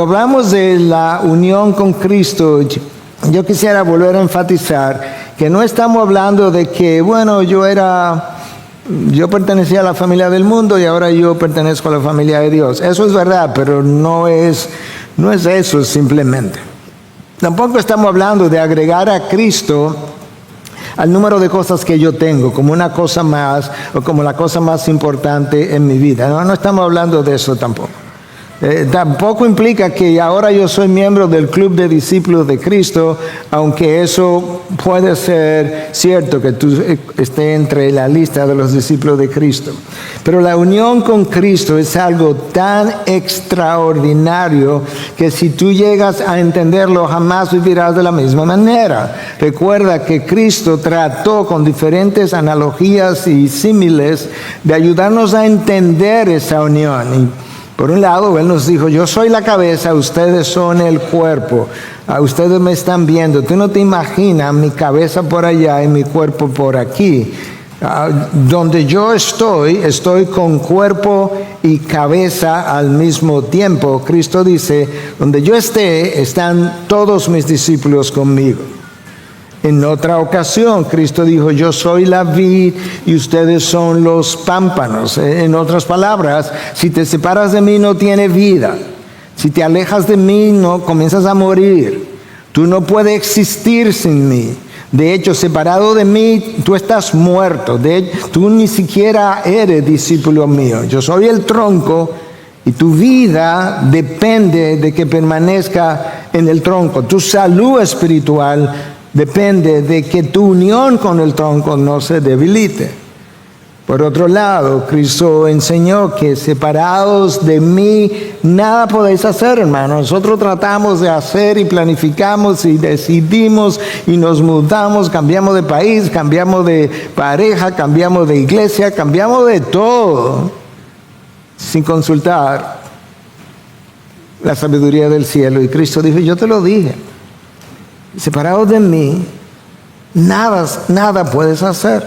Hablamos de la unión con Cristo. Yo quisiera volver a enfatizar que no estamos hablando de que, bueno, yo pertenecía a la familia del mundo y ahora yo pertenezco a la familia de Dios. Eso es verdad, pero no es eso simplemente. Tampoco estamos hablando de agregar a Cristo al número de cosas que yo tengo, como una cosa más o como la cosa más importante en mi vida. No estamos hablando de eso tampoco. Tampoco implica que ahora yo soy miembro del club de discípulos de Cristo, aunque eso puede ser cierto que tú estés entre la lista de los discípulos de Cristo. Pero la unión con Cristo es algo tan extraordinario que si tú llegas a entenderlo jamás vivirás de la misma manera. Recuerda que Cristo trató con diferentes analogías y símiles de ayudarnos a entender esa unión. Por un lado, Él nos dijo, yo soy la cabeza, ustedes son el cuerpo. Ustedes me están viendo. Tú no te imaginas mi cabeza por allá y mi cuerpo por aquí. Donde yo estoy con cuerpo y cabeza al mismo tiempo. Cristo dice, donde yo esté, están todos mis discípulos conmigo. En otra ocasión, Cristo dijo, yo soy la vid y ustedes son los pámpanos. En otras palabras, si te separas de mí no tienes vida. Si te alejas de mí no comienzas a morir. Tú no puedes existir sin mí. De hecho, separado de mí, tú estás muerto. Tú ni siquiera eres discípulo mío. Yo soy el tronco y tu vida depende de que permanezca en el tronco. Tu salud espiritual depende de que tu unión con el tronco no se debilite. Por otro lado, Cristo enseñó que separados de mí nada podéis hacer, hermano. Nosotros tratamos de hacer y planificamos y decidimos y nos mudamos, cambiamos de país, cambiamos de pareja, cambiamos de iglesia, cambiamos de todo sin consultar la sabiduría del cielo. Y Cristo dijo, yo te lo dije. Separados de mí, nada puedes hacer.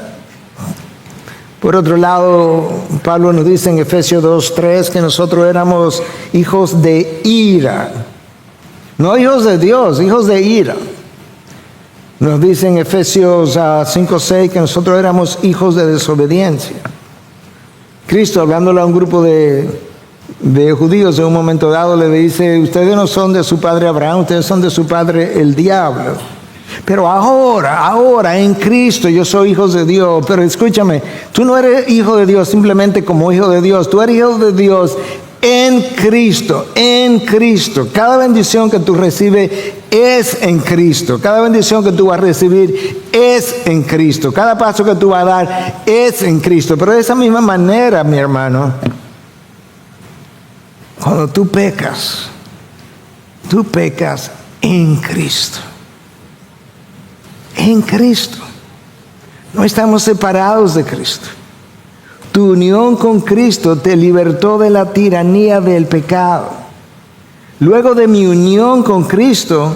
Por otro lado, Pablo nos dice en Efesios 2:3 que nosotros éramos hijos de ira. No hijos de Dios, hijos de ira. Nos dice en Efesios 5:6 que nosotros éramos hijos de desobediencia. Cristo, hablándole a un grupo de judíos en un momento dado, le dice, ustedes no son de su padre Abraham, ustedes son de su padre el diablo. Pero ahora en Cristo yo soy hijo de Dios. Pero escúchame, tú no eres hijo de Dios simplemente como hijo de Dios, tú eres hijo de Dios en Cristo, en Cristo. Cada bendición que tú recibes es en Cristo. Cada bendición que tú vas a recibir es en Cristo. Cada paso que tú vas a dar es en Cristo. Pero de esa misma manera, mi hermano, cuando tú pecas en Cristo. En Cristo. No estamos separados de Cristo. Tu unión con Cristo te libertó de la tiranía del pecado. Luego de mi unión con Cristo,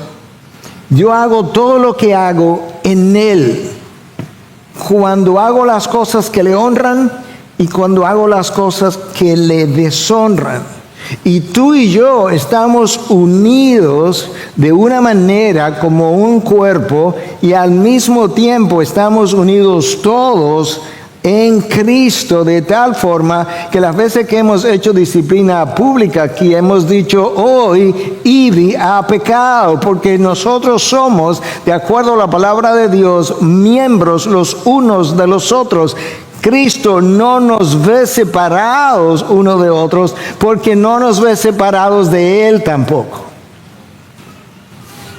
yo hago todo lo que hago en Él. Cuando hago las cosas que le honran y cuando hago las cosas que le deshonran. Y tú y yo estamos unidos de una manera como un cuerpo y al mismo tiempo estamos unidos todos en Cristo de tal forma que las veces que hemos hecho disciplina pública aquí hemos dicho hoy Ivy ha pecado, porque nosotros somos, de acuerdo a la palabra de Dios, miembros los unos de los otros. Cristo no nos ve separados unos de otros porque no nos ve separados de Él tampoco.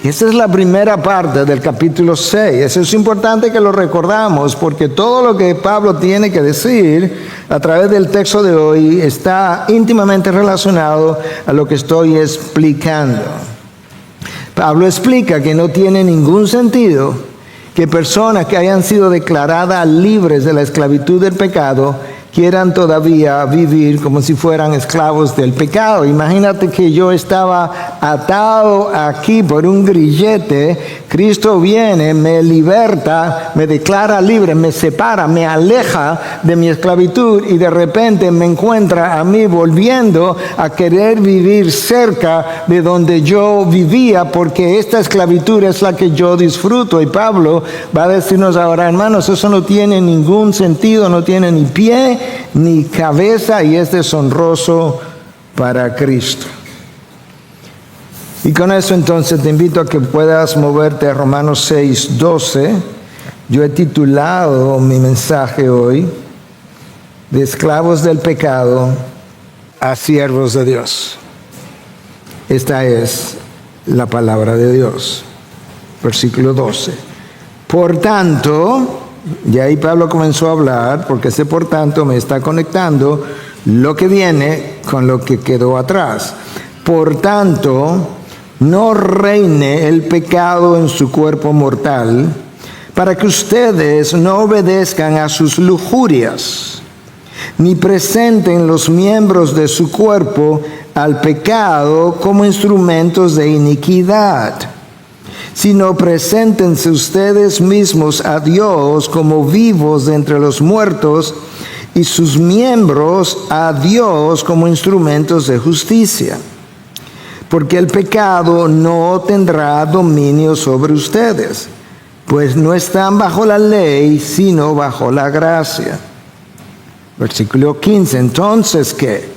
Y esa es la primera parte del capítulo 6. Eso es importante que lo recordamos porque todo lo que Pablo tiene que decir a través del texto de hoy está íntimamente relacionado a lo que estoy explicando. Pablo explica que no tiene ningún sentido que personas que hayan sido declaradas libres de la esclavitud del pecado quieran todavía vivir como si fueran esclavos del pecado. Imagínate que yo estaba atado aquí por un grillete, Cristo viene, me liberta, me declara libre, me separa, me aleja de mi esclavitud y de repente me encuentra a mí volviendo a querer vivir cerca de donde yo vivía, porque esta esclavitud es la que yo disfruto. Y Pablo va a decirnos ahora, hermanos, eso no tiene ningún sentido, no tiene ni pie ni cabeza y es deshonroso para Cristo. Y con eso entonces te invito a que puedas moverte a Romanos 6:12. Yo he titulado mi mensaje hoy, de esclavos del pecado a siervos de Dios. Esta es la palabra de Dios. Versículo 12. Por tanto, y ahí Pablo comenzó a hablar, porque ese por tanto me está conectando lo que viene con lo que quedó atrás. Por tanto, no reine el pecado en su cuerpo mortal, para que ustedes no obedezcan a sus lujurias, ni presenten los miembros de su cuerpo al pecado como instrumentos de iniquidad, sino preséntense ustedes mismos a Dios como vivos de entre los muertos y sus miembros a Dios como instrumentos de justicia. Porque el pecado no tendrá dominio sobre ustedes, pues no están bajo la ley, sino bajo la gracia. Versículo 15, entonces, ¿qué?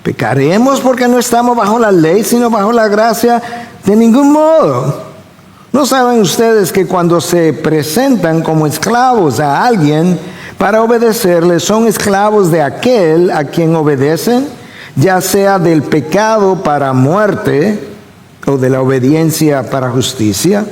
¿Pecaremos porque no estamos bajo la ley, sino bajo la gracia? De ningún modo. ¿No saben ustedes que cuando se presentan como esclavos a alguien para obedecerle, son esclavos de aquel a quien obedecen? Ya sea del pecado para muerte o de la obediencia para justicia.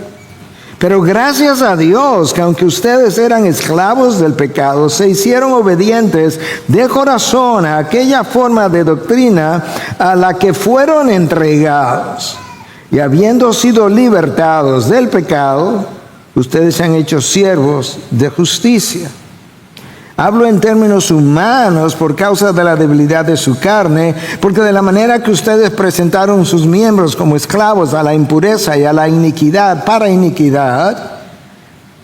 Pero gracias a Dios que aunque ustedes eran esclavos del pecado, se hicieron obedientes de corazón a aquella forma de doctrina a la que fueron entregados. Y habiendo sido libertados del pecado, ustedes se han hecho siervos de justicia. Hablo en términos humanos por causa de la debilidad de su carne, porque de la manera que ustedes presentaron sus miembros como esclavos a la impureza y a la iniquidad para iniquidad,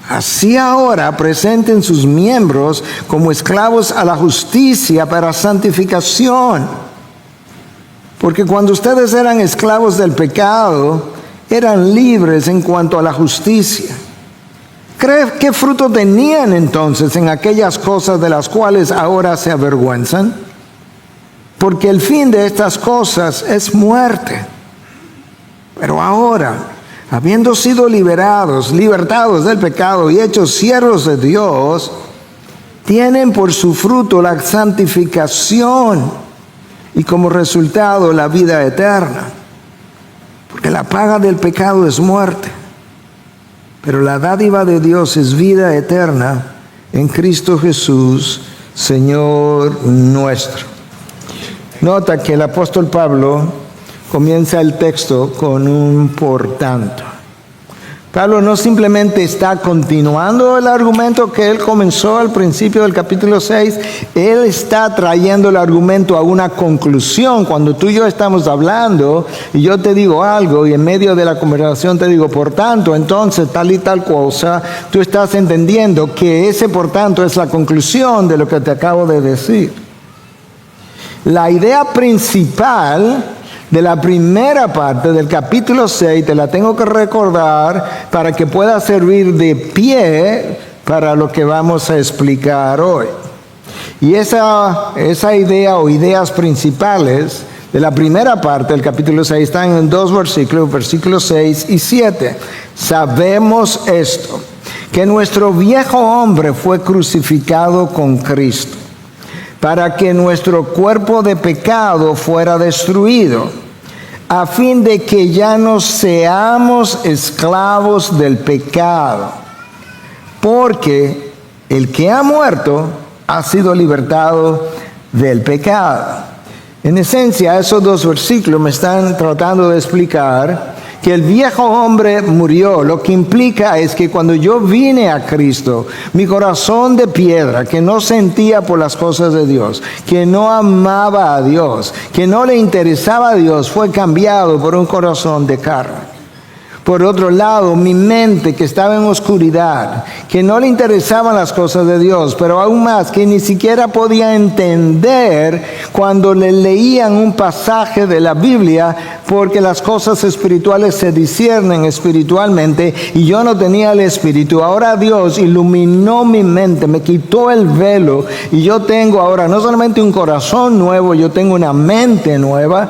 así ahora presenten sus miembros como esclavos a la justicia para santificación. Porque cuando ustedes eran esclavos del pecado, eran libres en cuanto a la justicia. ¿Qué fruto tenían entonces en aquellas cosas de las cuales ahora se avergüenzan? Porque el fin de estas cosas es muerte. Pero ahora, habiendo sido libertados del pecado y hechos siervos de Dios, tienen por su fruto la santificación y como resultado la vida eterna. Porque la paga del pecado es muerte. Pero la dádiva de Dios es vida eterna en Cristo Jesús, Señor nuestro. Nota que el apóstol Pablo comienza el texto con un por tanto. Pablo no simplemente está continuando el argumento que él comenzó al principio del capítulo 6, él está trayendo el argumento a una conclusión. Cuando tú y yo estamos hablando y yo te digo algo y en medio de la conversación te digo por tanto, entonces tal y tal cosa, tú estás entendiendo que ese por tanto es la conclusión de lo que te acabo de decir. La idea principal de la primera parte del capítulo 6, te la tengo que recordar para que pueda servir de pie para lo que vamos a explicar hoy. Y esa idea o ideas principales de la primera parte del capítulo 6 están en dos versículos, versículos 6 y 7. Sabemos esto, que nuestro viejo hombre fue crucificado con Cristo, para que nuestro cuerpo de pecado fuera destruido, a fin de que ya no seamos esclavos del pecado, porque el que ha muerto ha sido libertado del pecado. En esencia, esos dos versículos me están tratando de explicar que el viejo hombre murió. Lo que implica es que cuando yo vine a Cristo, mi corazón de piedra, que no sentía por las cosas de Dios, que no amaba a Dios, que no le interesaba a Dios, fue cambiado por un corazón de carne. Por otro lado, mi mente que estaba en oscuridad, que no le interesaban las cosas de Dios, pero aún más, que ni siquiera podía entender cuando le leían un pasaje de la Biblia, porque las cosas espirituales se disciernen espiritualmente y yo no tenía el Espíritu. Ahora Dios iluminó mi mente, me quitó el velo y yo tengo ahora no solamente un corazón nuevo, yo tengo una mente nueva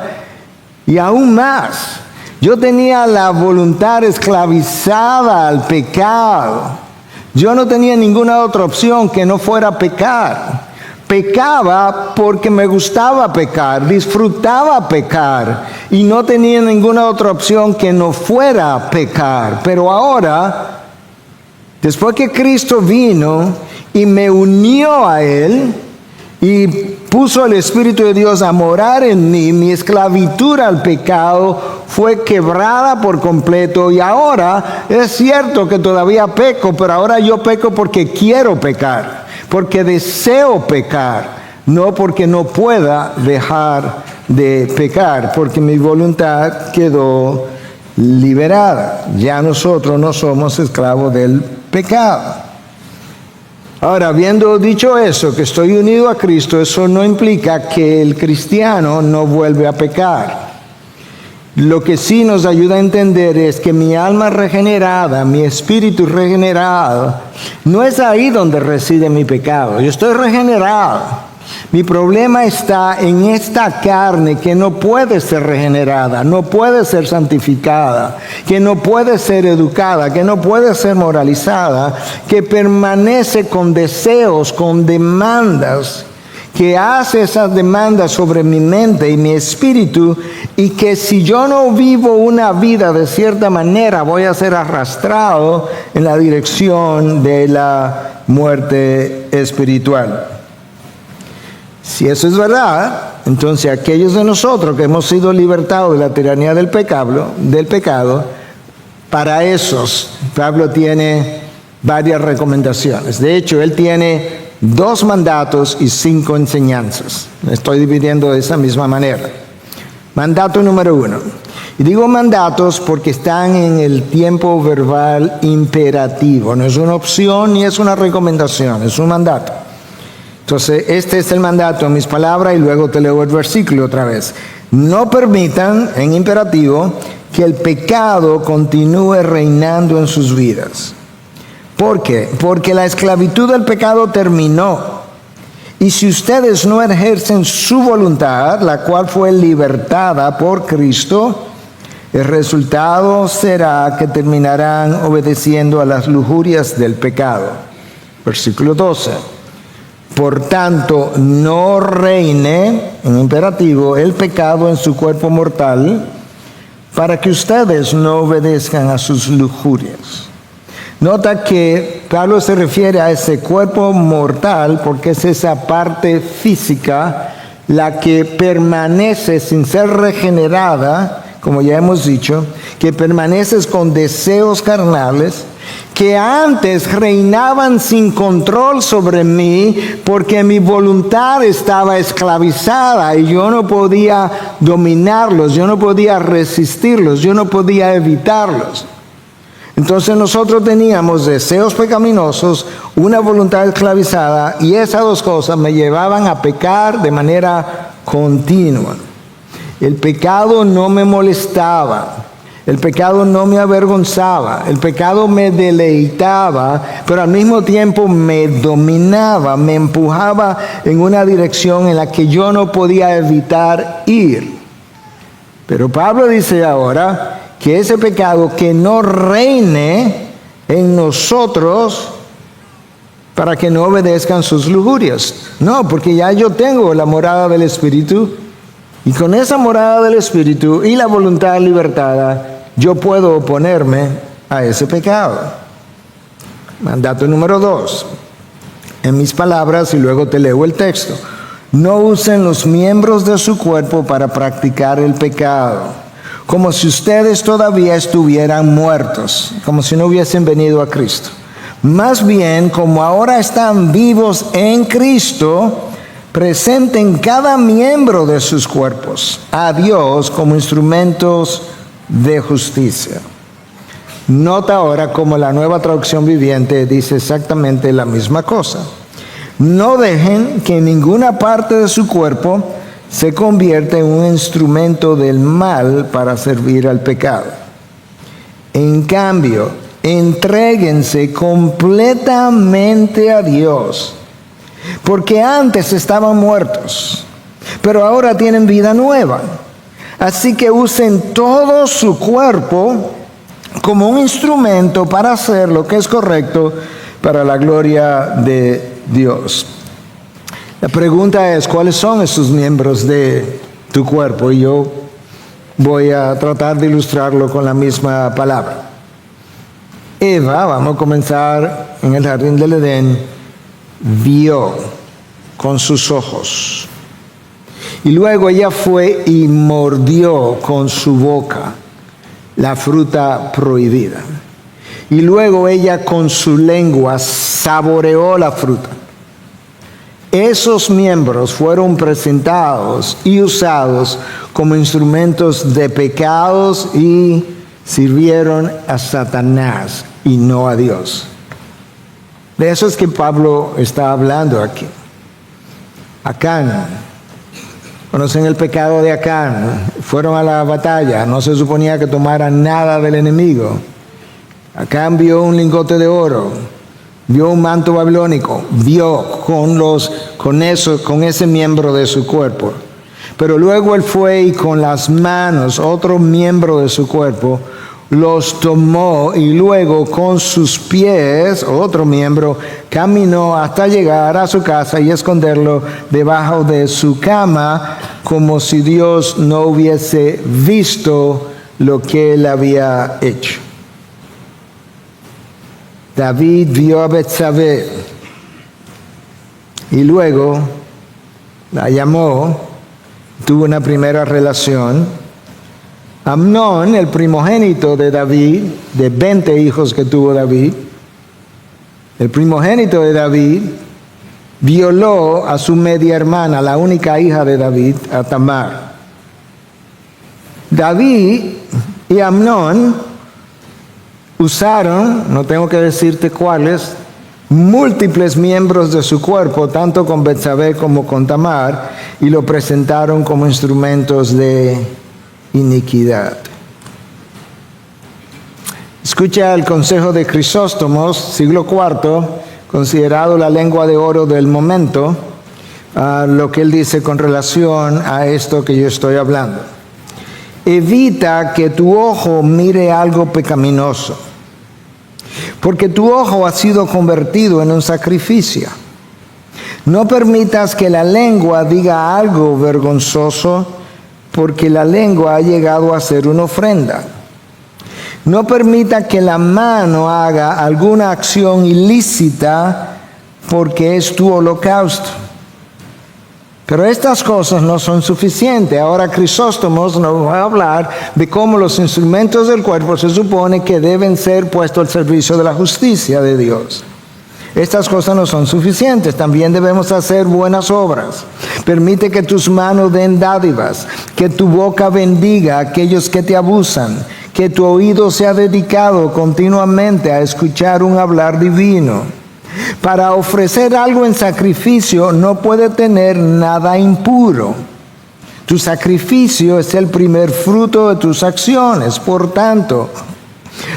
y aún más. Yo tenía la voluntad esclavizada al pecado. Yo no tenía ninguna otra opción que no fuera pecar. Pecaba porque me gustaba pecar, disfrutaba pecar y no tenía ninguna otra opción que no fuera pecar. Pero ahora, después que Cristo vino y me unió a Él y puso el Espíritu de Dios a morar en mí, mi esclavitud al pecado fue quebrada por completo y ahora es cierto que todavía peco, pero ahora yo peco porque quiero pecar, porque deseo pecar, no porque no pueda dejar de pecar, porque mi voluntad quedó liberada. Ya nosotros no somos esclavos del pecado. Ahora, habiendo dicho eso, que estoy unido a Cristo, eso no implica que el cristiano no vuelve a pecar. Lo que sí nos ayuda a entender es que mi alma regenerada, mi espíritu regenerado, no es ahí donde reside mi pecado. Yo estoy regenerado. Mi problema está en esta carne que no puede ser regenerada, no puede ser santificada, que no puede ser educada, que no puede ser moralizada, que permanece con deseos, con demandas, que hace esas demandas sobre mi mente y mi espíritu, y que si yo no vivo una vida de cierta manera voy a ser arrastrado en la dirección de la muerte espiritual. Si eso es verdad, entonces aquellos de nosotros que hemos sido libertados de la tiranía del pecado, para esos Pablo tiene varias recomendaciones. De hecho, él tiene 2 mandatos y 5 enseñanzas. Me estoy dividiendo de esa misma manera. Mandato número 1. Y digo mandatos porque están en el tiempo verbal imperativo. No es una opción ni es una recomendación, es un mandato. Entonces, este es el mandato en mis palabras y luego te leo el versículo otra vez. No permitan, en imperativo, que el pecado continúe reinando en sus vidas. ¿Por qué? Porque la esclavitud del pecado terminó. Y si ustedes no ejercen su voluntad, la cual fue libertada por Cristo, el resultado será que terminarán obedeciendo a las lujurias del pecado. Versículo 12. Por tanto, no reine, en imperativo, el pecado en su cuerpo mortal, para que ustedes no obedezcan a sus lujurias. Nota que Pablo se refiere a ese cuerpo mortal porque es esa parte física la que permanece sin ser regenerada, como ya hemos dicho, que permaneces con deseos carnales, que antes reinaban sin control sobre mí porque mi voluntad estaba esclavizada y yo no podía dominarlos, yo no podía resistirlos, yo no podía evitarlos. Entonces nosotros teníamos deseos pecaminosos, una voluntad esclavizada y esas 2 cosas me llevaban a pecar de manera continua. El pecado no me molestaba. El pecado no me avergonzaba, el pecado me deleitaba, pero al mismo tiempo me dominaba, me empujaba en una dirección en la que yo no podía evitar ir. Pero Pablo dice ahora que ese pecado que no reine en nosotros para que no obedezcan sus lujurias. No, porque ya yo tengo la morada del Espíritu y con esa morada del Espíritu y la voluntad libertada, yo puedo oponerme a ese pecado. Mandato número 2. En mis palabras, y luego te leo el texto. No usen los miembros de su cuerpo para practicar el pecado. como si ustedes todavía estuvieran muertos, como si no hubiesen venido a Cristo. Más bien, como ahora están vivos en Cristo, presenten cada miembro de sus cuerpos a Dios como instrumentos de justicia. Nota ahora como la Nueva Traducción Viviente dice exactamente la misma cosa. No dejen que ninguna parte de su cuerpo se convierta en un instrumento del mal para servir al pecado. En cambio, entréguense completamente a Dios, porque antes estaban muertos, pero ahora tienen vida nueva. Así que usen todo su cuerpo como un instrumento para hacer lo que es correcto para la gloria de Dios. La pregunta es, ¿cuáles son esos miembros de tu cuerpo? Y yo voy a tratar de ilustrarlo con la misma palabra. Eva, vamos a comenzar en el jardín del Edén, vio con sus ojos. Y luego ella fue y mordió con su boca la fruta prohibida. Y luego ella con su lengua saboreó la fruta. Esos miembros fueron presentados y usados como instrumentos de pecados y sirvieron a Satanás y no a Dios. De eso es que Pablo está hablando aquí. Acán, conocen el pecado de Acán, fueron a la batalla, no se suponía que tomaran nada del enemigo. Acán vio un lingote de oro, vio un manto babilónico, vio con ese miembro de su cuerpo. Pero luego él fue y con las manos, otro miembro de su cuerpo, los tomó y luego con sus pies, otro miembro, caminó hasta llegar a su casa y esconderlo debajo de su cama, como si Dios no hubiese visto lo que él había hecho. David vio a Betsabé y luego la llamó, tuvo una primera relación. Amnón, el primogénito de David, de 20 hijos que tuvo David, el primogénito de David, violó a su media hermana, la única hija de David, a Tamar. David y Amnón usaron, no tengo que decirte cuáles, múltiples miembros de su cuerpo, tanto con Betsabé como con Tamar, y lo presentaron como instrumentos de iniquidad. Escucha el consejo de Crisóstomo, siglo IV, considerado la lengua de oro del momento, lo que él dice con relación a esto que yo estoy hablando. Evita que tu ojo mire algo pecaminoso, porque tu ojo ha sido convertido en un sacrificio. No permitas que la lengua diga algo vergonzoso, porque la lengua ha llegado a ser una ofrenda. No permita que la mano haga alguna acción ilícita, porque es tu holocausto. Pero estas cosas no son suficientes. Ahora Crisóstomo nos va a hablar de cómo los instrumentos del cuerpo se supone que deben ser puestos al servicio de la justicia de Dios. Estas cosas no son suficientes, también debemos hacer buenas obras. Permite que tus manos den dádivas, que tu boca bendiga a aquellos que te abusan, que tu oído sea dedicado continuamente a escuchar un hablar divino. Para ofrecer algo en sacrificio no puede tener nada impuro. Tu sacrificio es el primer fruto de tus acciones, por tanto,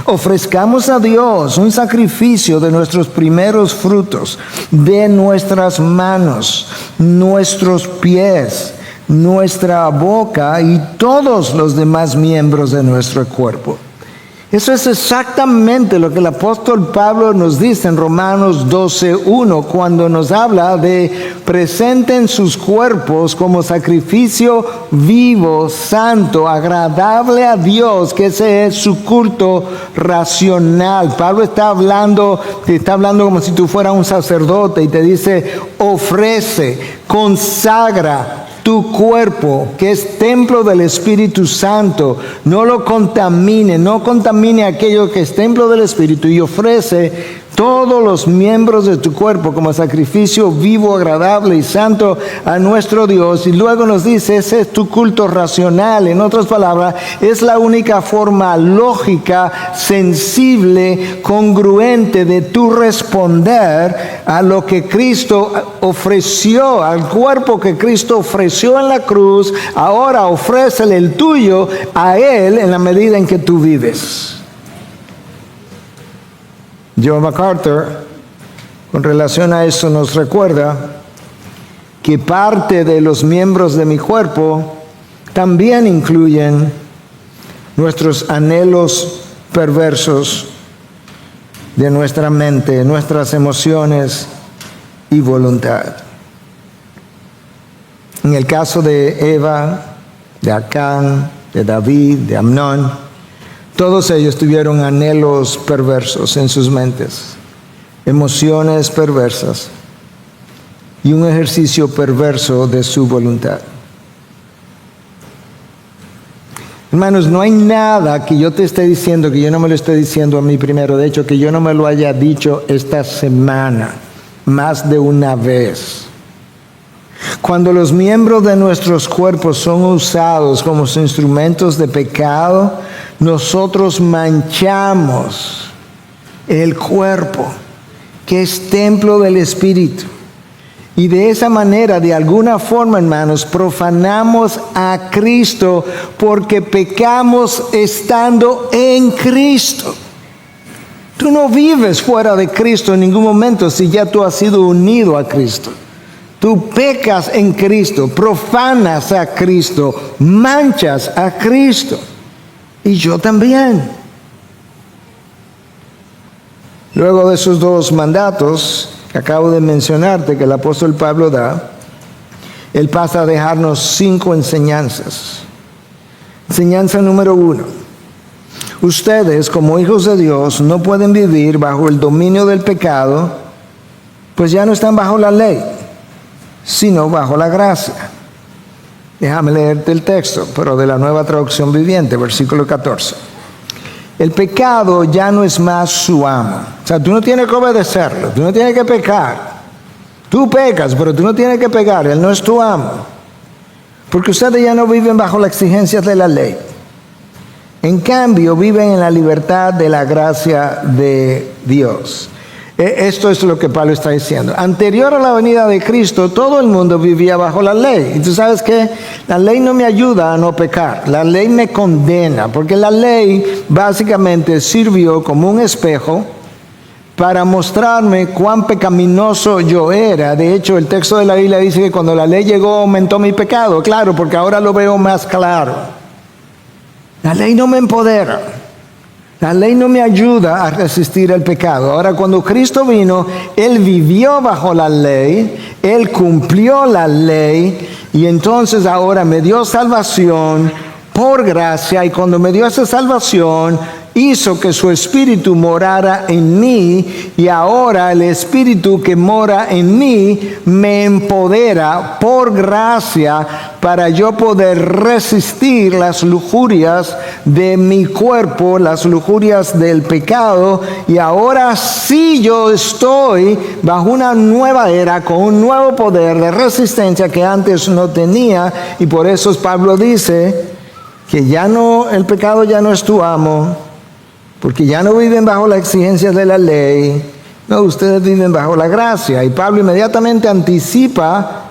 ofrezcamos a Dios un sacrificio de nuestros primeros frutos, de nuestras manos, nuestros pies, nuestra boca y todos los demás miembros de nuestro cuerpo. Eso es exactamente lo que el apóstol Pablo nos dice en Romanos 12:1, cuando nos habla de presenten sus cuerpos como sacrificio vivo, santo, agradable a Dios, que ese es su culto racional. Pablo te está hablando como si tú fueras un sacerdote y te dice, ofrece, consagra tu cuerpo, que es templo del Espíritu Santo. No lo contamine, no contamine aquello que es templo del Espíritu, y ofrece todos los miembros de tu cuerpo como sacrificio vivo, agradable y santo a nuestro Dios. Y luego nos dice, ese es tu culto racional. En otras palabras, es la única forma lógica, sensible, congruente de tu responder a lo que Cristo ofreció, al cuerpo que Cristo ofreció en la cruz. Ahora ofrécele el tuyo a Él en la medida en que tú vives. John MacArthur, con relación a eso, nos recuerda que parte de los miembros de mi cuerpo también incluyen nuestros anhelos perversos de nuestra mente, nuestras emociones y voluntad. En el caso de Eva, de Acán, de David, de Amnón, todos ellos tuvieron anhelos perversos en sus mentes, emociones perversas y un ejercicio perverso de su voluntad. Hermanos, no hay nada que yo te esté diciendo que yo no me lo esté diciendo a mí primero. De hecho, que yo no me lo haya dicho esta semana más de una vez. Cuando los miembros de nuestros cuerpos son usados como instrumentos de pecado, nosotros manchamos el cuerpo, que es templo del Espíritu. Y de esa manera, de alguna forma, hermanos, profanamos a Cristo porque pecamos estando en Cristo. Tú no vives fuera de Cristo en ningún momento si ya tú has sido unido a Cristo. Tú pecas en Cristo, profanas a Cristo, manchas a Cristo. Y yo también. Luego de esos dos mandatos que acabo de mencionarte, que el apóstol Pablo da, él pasa a dejarnos 5 enseñanzas. Enseñanza número 1. Ustedes, como hijos de Dios, no pueden vivir bajo el dominio del pecado, pues ya no están bajo la ley, sino bajo la gracia. Déjame leerte el texto, pero de la Nueva Traducción Viviente, versículo 14. El pecado ya no es más su amo. O sea, tú no tienes que obedecerlo, tú no tienes que pecar. Tú pecas, pero tú no tienes que pecar, Él no es tu amo. Porque ustedes ya no viven bajo las exigencias de la ley. En cambio, viven en la libertad de la gracia de Dios. Esto es lo que Pablo está diciendo. Anterior a la venida de Cristo, todo el mundo vivía bajo la ley. Y tú sabes que la ley no me ayuda a no pecar. La ley me condena, porque la ley básicamente sirvió como un espejo para mostrarme cuán pecaminoso yo era. De hecho, el texto de la Biblia dice que cuando la ley llegó aumentó mi pecado. Claro, porque ahora lo veo más claro. La ley no me empodera. La ley no me ayuda a resistir el pecado. Ahora, cuando Cristo vino, Él vivió bajo la ley, Él cumplió la ley, y entonces ahora me dio salvación por gracia, y cuando me dio esa salvación, hizo que su Espíritu morara en mí, y ahora el Espíritu que mora en mí me empodera por gracia para yo poder resistir las lujurias de mi cuerpo, las lujurias del pecado, y ahora sí yo estoy bajo una nueva era con un nuevo poder de resistencia que antes no tenía. Y por eso Pablo dice que ya no, el pecado ya no es tu amo, porque ya no viven bajo las exigencias de la ley. No, ustedes viven bajo la gracia. Y Pablo inmediatamente anticipa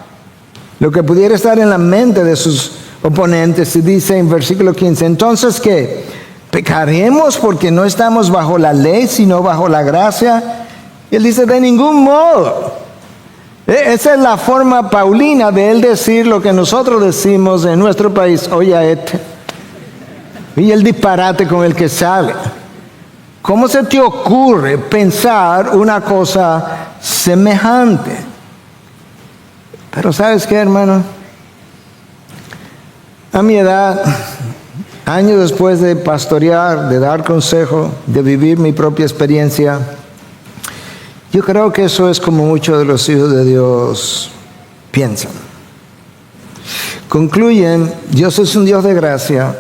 lo que pudiera estar en la mente de sus oponentes, y dice en versículo 15, entonces ¿qué? ¿Pecaremos porque no estamos bajo la ley, sino bajo la gracia? Y él dice, de ningún modo. Esa es la forma paulina de él decir lo que nosotros decimos en nuestro país, oye, y el disparate con el que sale. ¿Cómo se te ocurre pensar una cosa semejante? Pero ¿sabes qué, hermano? A mi edad, años después de pastorear, de dar consejo, de vivir mi propia experiencia, yo creo que eso es como muchos de los hijos de Dios piensan. concluyen, Dios es un Dios de gracia.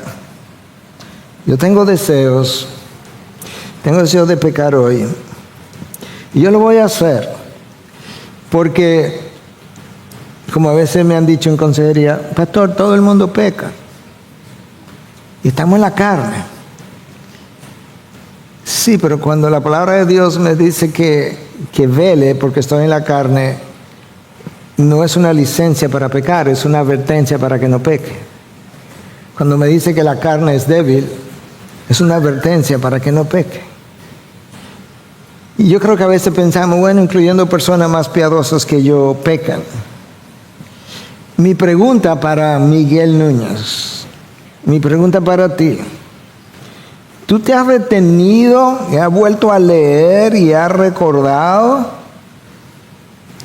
Yo tengo deseos de pecar hoy. Y yo lo voy a hacer. Porque, como a veces me han dicho en consejería, pastor, todo el mundo peca. Y estamos en la carne. Sí, pero cuando la palabra de Dios me dice que vele porque estoy en la carne, no es una licencia para pecar, es una advertencia para que no peque. Cuando me dice que la carne es débil, es una advertencia para que no peque. Y yo creo que a veces pensamos, bueno, incluyendo personas más piadosas que yo, pecan. Mi pregunta para Miguel Núñez, mi pregunta para ti, ¿tú te has detenido y has vuelto a leer y has recordado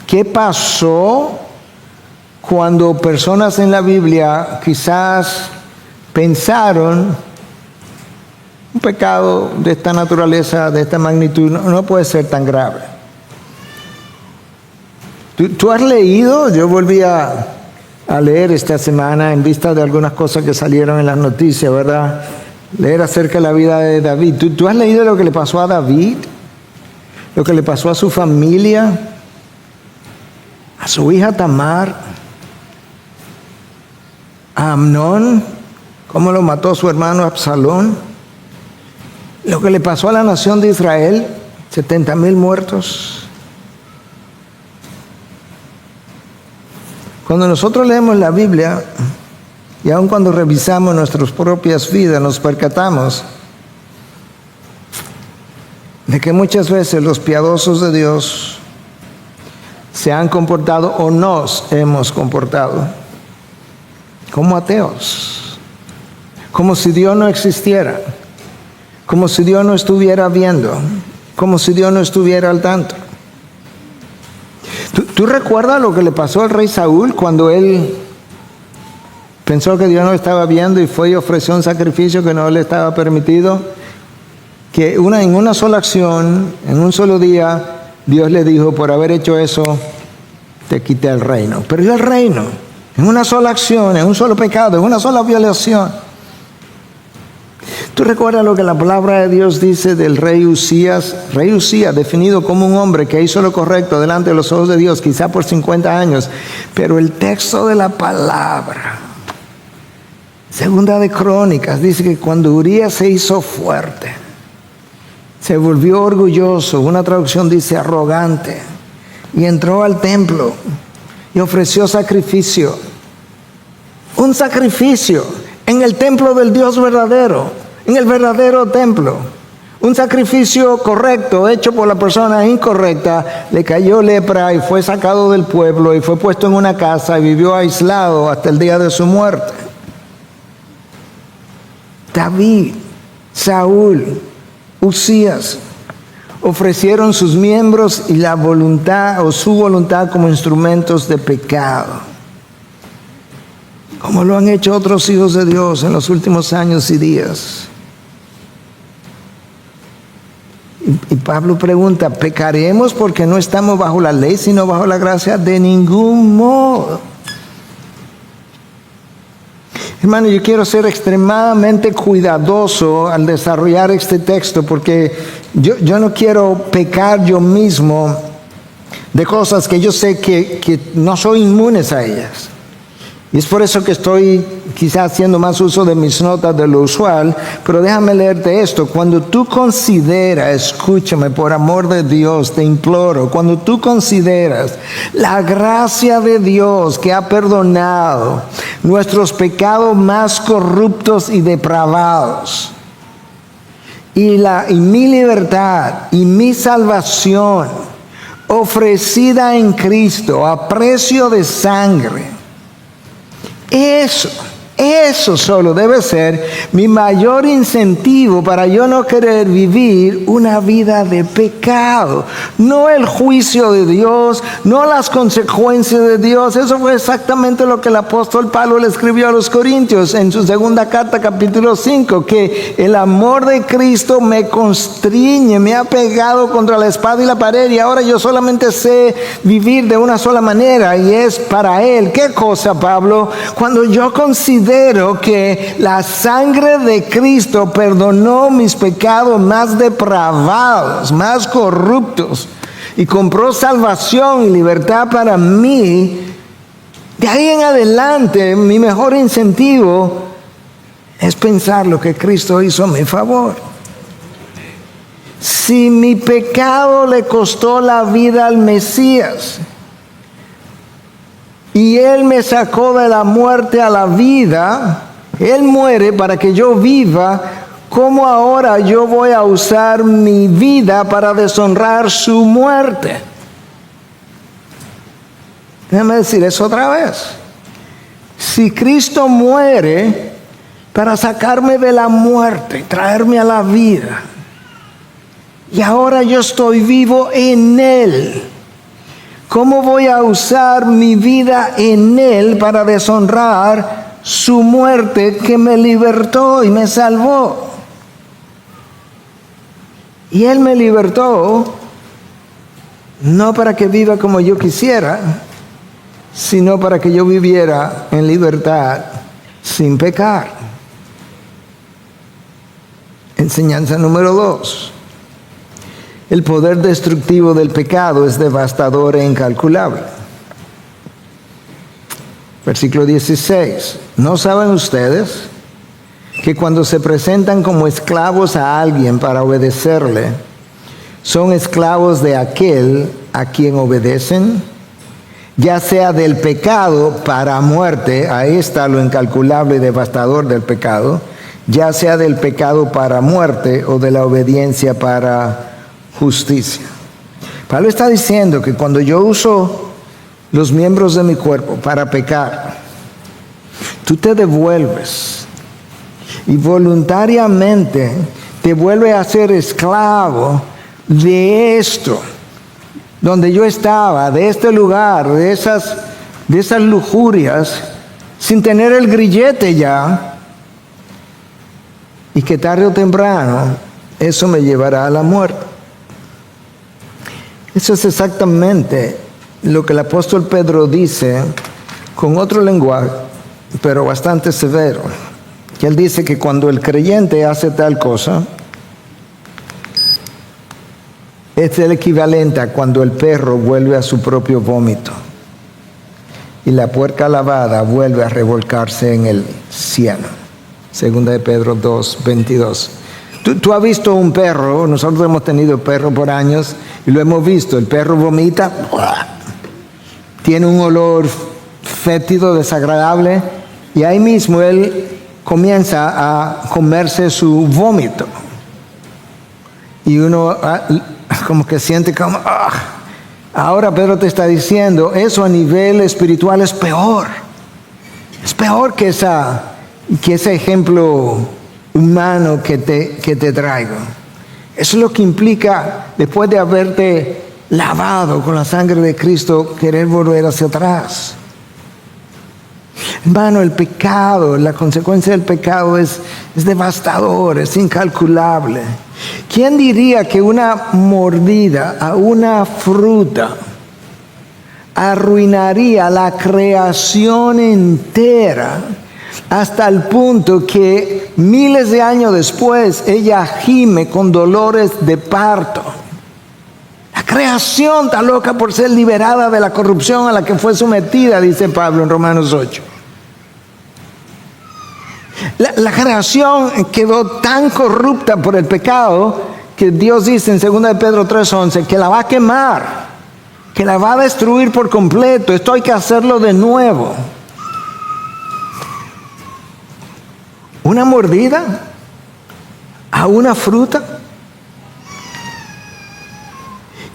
qué pasó cuando personas en la Biblia quizás pensaron un pecado de esta naturaleza, de esta magnitud, no puede ser tan grave? ¿Tú has leído? Yo volví a leer esta semana en vista de algunas cosas que salieron en las noticias, ¿verdad? Leer acerca de la vida de David. ¿Tú has leído lo que le pasó a David? Lo que le pasó a su familia, a su hija Tamar, a Amnón, cómo lo mató su hermano Absalón. Lo que le pasó a la nación de Israel, 70,000 muertos. Cuando nosotros leemos la Biblia, y aun cuando revisamos nuestras propias vidas, nos percatamos de que muchas veces los piadosos de Dios se han comportado o nos hemos comportado como ateos, como si Dios no existiera, como si Dios no estuviera viendo, como si Dios no estuviera al tanto. ¿Tú recuerdas lo que le pasó al rey Saúl cuando él pensó que Dios no estaba viendo y fue y ofreció un sacrificio que no le estaba permitido? Que en una sola acción, en un solo día, Dios le dijo, por haber hecho eso, te quité el reino. Perdió el reino en una sola acción, en un solo pecado, en una sola violación. ¿Tú recuerdas lo que la palabra de Dios dice del rey Usías? Rey Usías, definido como un hombre que hizo lo correcto delante de los ojos de Dios, quizá por 50 años. Pero el texto de la palabra, Segunda de Crónicas, dice que cuando Urías se hizo fuerte, se volvió orgulloso, una traducción dice arrogante, y entró al templo y ofreció sacrificio. Un sacrificio en el templo del Dios verdadero. En el verdadero templo, un sacrificio correcto hecho por la persona incorrecta, le cayó lepra y fue sacado del pueblo y fue puesto en una casa y vivió aislado hasta el día de su muerte. David, Saúl, Usías ofrecieron sus miembros y la voluntad o su voluntad como instrumentos de pecado, como lo han hecho otros hijos de Dios en los últimos años y días. Y Pablo pregunta, ¿pecaremos porque no estamos bajo la ley, sino bajo la gracia? De ningún modo. Hermano, yo quiero ser extremadamente cuidadoso al desarrollar este texto, porque yo no quiero pecar yo mismo de cosas que yo sé que no soy inmunes a ellas. Y es por eso que estoy quizás haciendo más uso de mis notas de lo usual, pero déjame leerte esto. Cuando tú consideras, escúchame, por amor de Dios, te imploro, cuando tú consideras la gracia de Dios que ha perdonado nuestros pecados más corruptos y depravados, y mi libertad y mi salvación ofrecida en Cristo a precio de sangre, eso Eso solo debe ser mi mayor incentivo para yo no querer vivir una vida de pecado. No el juicio de Dios, no las consecuencias de Dios. Eso fue exactamente lo que el apóstol Pablo le escribió a los Corintios en su segunda carta, capítulo 5, que el amor de Cristo me constriñe, me ha pegado contra la espada y la pared, y ahora yo solamente sé vivir de una sola manera, y es para Él. ¿Qué cosa, Pablo? Cuando yo considero que la sangre de Cristo perdonó mis pecados más depravados, más corruptos, y compró salvación y libertad para mí, de ahí en adelante mi mejor incentivo es pensar lo que Cristo hizo a mi favor. Si mi pecado le costó la vida al Mesías, y Él me sacó de la muerte a la vida, Él muere para que yo viva, ¿cómo ahora yo voy a usar mi vida para deshonrar su muerte? Déjame decir eso otra vez. Si Cristo muere para sacarme de la muerte, traerme a la vida, y ahora yo estoy vivo en Él, ¿cómo voy a usar mi vida en Él para deshonrar su muerte que me libertó y me salvó? Y Él me libertó no para que viva como yo quisiera, sino para que yo viviera en libertad sin pecar. Enseñanza número 2. El poder destructivo del pecado es devastador e incalculable. Versículo 16. ¿No saben ustedes que cuando se presentan como esclavos a alguien para obedecerle, son esclavos de aquel a quien obedecen? Ya sea del pecado para muerte, ahí está lo incalculable y devastador del pecado, ya sea del pecado para muerte o de la obediencia para justicia. Pablo está diciendo que cuando yo uso los miembros de mi cuerpo para pecar, tú te devuelves y voluntariamente te vuelves a ser esclavo de esto, donde yo estaba, de este lugar, de esas lujurias, sin tener el grillete ya, y que tarde o temprano eso me llevará a la muerte. Eso es exactamente lo que el apóstol Pedro dice con otro lenguaje, pero bastante severo. Que él dice que cuando el creyente hace tal cosa, es el equivalente a cuando el perro vuelve a su propio vómito y la puerca lavada vuelve a revolcarse en el cieno. Segunda de Pedro 2:22. Tú has visto un perro, nosotros hemos tenido perro por años y lo hemos visto, el perro vomita, tiene un olor fétido, desagradable, y ahí mismo él comienza a comerse su vómito. Y uno como que siente como, ahora Pedro te está diciendo, eso a nivel espiritual es peor. Es peor que ese ejemplo humano que te traigo. Eso es lo que implica, después de haberte lavado con la sangre de Cristo, querer volver hacia atrás. Hermano, el pecado, la consecuencia del pecado es devastador, es incalculable. ¿Quién diría que una mordida a una fruta arruinaría la creación entera, hasta el punto que miles de años después ella gime con dolores de parto? La creación está loca por ser liberada de la corrupción a la que fue sometida, dice Pablo en Romanos 8. La creación quedó tan corrupta por el pecado que Dios dice en 2 de Pedro 3:11 que la va a quemar, que la va a destruir por completo. Esto hay que hacerlo de nuevo. Una mordida a una fruta.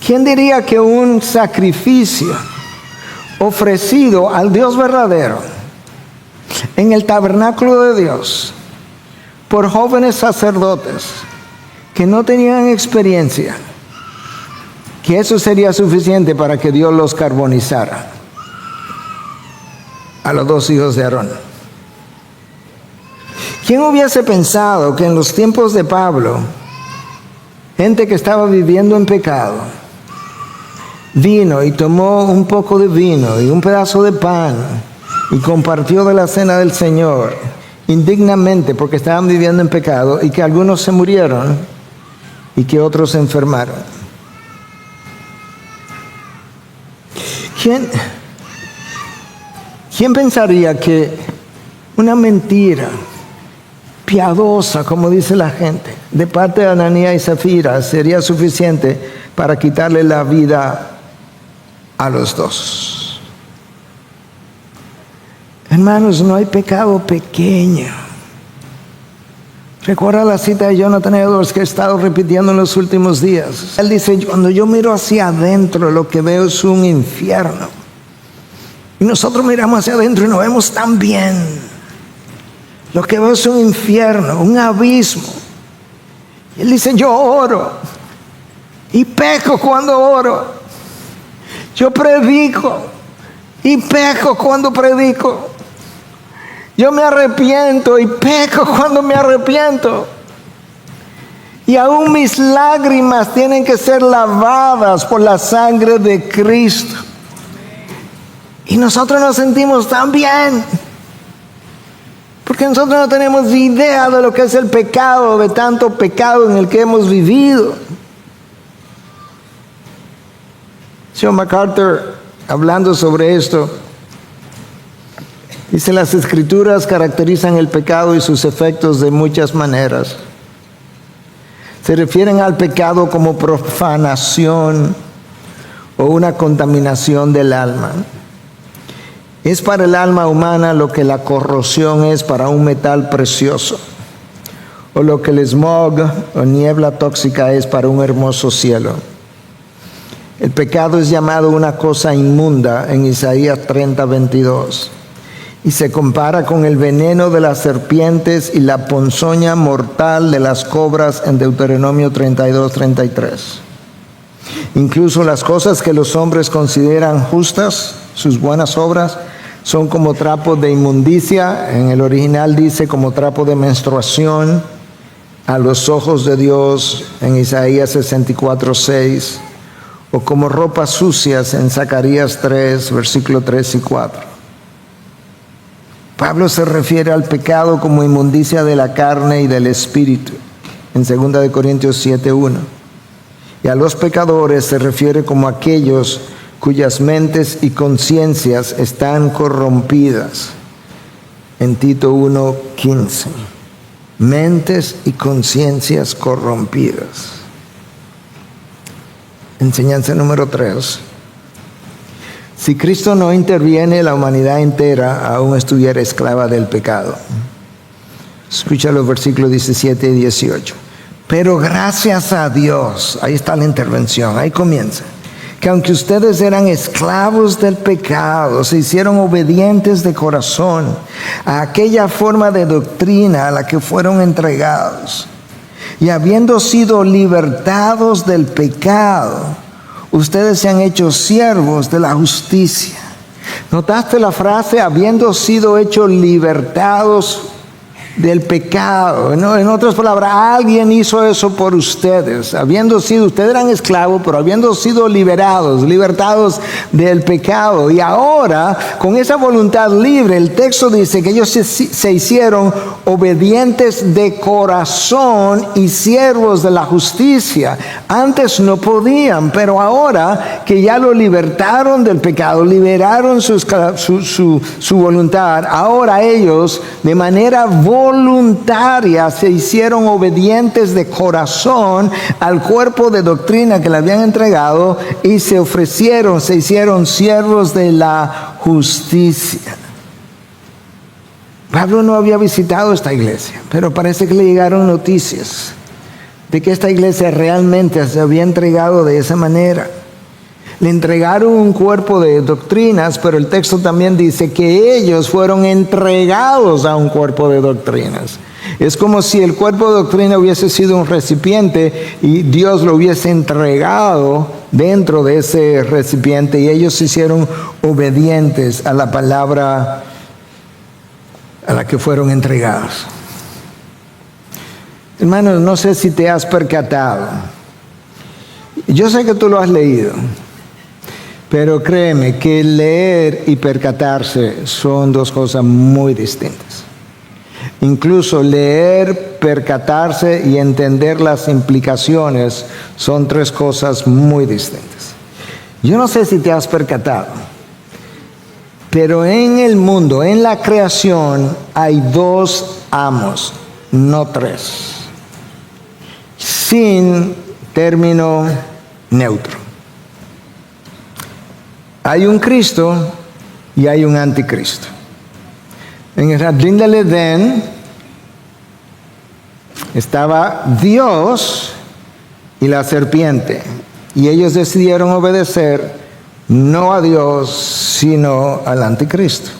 ¿Quién diría que un sacrificio ofrecido al Dios verdadero en el tabernáculo de Dios por jóvenes sacerdotes que no tenían experiencia, que eso sería suficiente para que Dios los carbonizara a los 2 hijos de Aarón. ¿Quién hubiese pensado que en los tiempos de Pablo, gente que estaba viviendo en pecado, vino y tomó un poco de vino y un pedazo de pan y compartió de la cena del Señor indignamente porque estaban viviendo en pecado, y que algunos se murieron y que otros se enfermaron? ¿Quién pensaría que una mentira piadosa, como dice la gente, de parte de Ananías y Zafira sería suficiente para quitarle la vida a los dos? Hermanos, no hay pecado pequeño. Recuerda la cita de Jonathan Edwards que he estado repitiendo en los últimos días. Él dice: cuando yo miro hacia adentro, lo que veo es un infierno. Y nosotros miramos hacia adentro y nos vemos tan bien. Lo que veo es un infierno, un abismo. Y él dice: yo oro y peco cuando oro. Yo predico y peco cuando predico. Yo me arrepiento y peco cuando me arrepiento. Y aún mis lágrimas tienen que ser lavadas por la sangre de Cristo. Y nosotros nos sentimos tan bien, porque nosotros no tenemos idea de lo que es el pecado, de tanto pecado en el que hemos vivido. John MacArthur, hablando sobre esto, dice: las Escrituras caracterizan el pecado y sus efectos de muchas maneras. Se refieren al pecado como profanación o una contaminación del alma. Es para el alma humana lo que la corrosión es para un metal precioso, o lo que el smog o niebla tóxica es para un hermoso cielo. El pecado es llamado una cosa inmunda en Isaías 30:22, y se compara con el veneno de las serpientes y la ponzoña mortal de las cobras en Deuteronomio 32:33. Incluso las cosas que los hombres consideran justas, sus buenas obras, son como trapos de inmundicia. En el original dice como trapo de menstruación a los ojos de Dios en Isaías 64:6, o como ropas sucias en Zacarías 3, versículos 3 y 4. Pablo se refiere al pecado como inmundicia de la carne y del espíritu en 2 Corintios 7:1. Y a los pecadores se refiere como aquellos cuyas mentes y conciencias están corrompidas en Tito 1:15. Mentes y conciencias corrompidas. Enseñanza número 3. Si Cristo no interviene, la humanidad entera aún estuviera esclava del pecado. Escucha los versículos 17 y 18. Pero gracias a Dios, ahí está la intervención, ahí comienza, que aunque ustedes eran esclavos del pecado, se hicieron obedientes de corazón a aquella forma de doctrina a la que fueron entregados. Y habiendo sido libertados del pecado, ustedes se han hecho siervos de la justicia. ¿Notaste la frase? Habiendo sido hechos libertados del pecado. ¿No? En otras palabras, alguien hizo eso por ustedes. Ustedes eran esclavos, pero habiendo sido libertados del pecado. Y ahora, con esa voluntad libre, el texto dice que ellos se hicieron obedientes de corazón y siervos de la justicia. Antes no podían, pero ahora que ya lo libertaron del pecado, liberaron su voluntad, ahora ellos de manera voluntaria se hicieron obedientes de corazón al cuerpo de doctrina que le habían entregado y se hicieron siervos de la justicia. Pablo no había visitado esta iglesia, pero parece que le llegaron noticias de que esta iglesia realmente se había entregado de esa manera. Le entregaron un cuerpo de doctrinas, pero el texto también dice que ellos fueron entregados a un cuerpo de doctrinas. Es como si el cuerpo de doctrina hubiese sido un recipiente y Dios lo hubiese entregado dentro de ese recipiente y ellos se hicieron obedientes a la palabra a la que fueron entregados. Hermanos, no sé si te has percatado. Yo sé que tú lo has leído, pero créeme que leer y percatarse son dos cosas muy distintas. Incluso leer, percatarse y entender las implicaciones son tres cosas muy distintas. Yo no sé si te has percatado, pero en el mundo, en la creación, hay dos amos, no tres, sin término neutro. Hay un Cristo y hay un anticristo. En el jardín del Edén estaba Dios y la serpiente, y ellos decidieron obedecer no a Dios, sino al anticristo.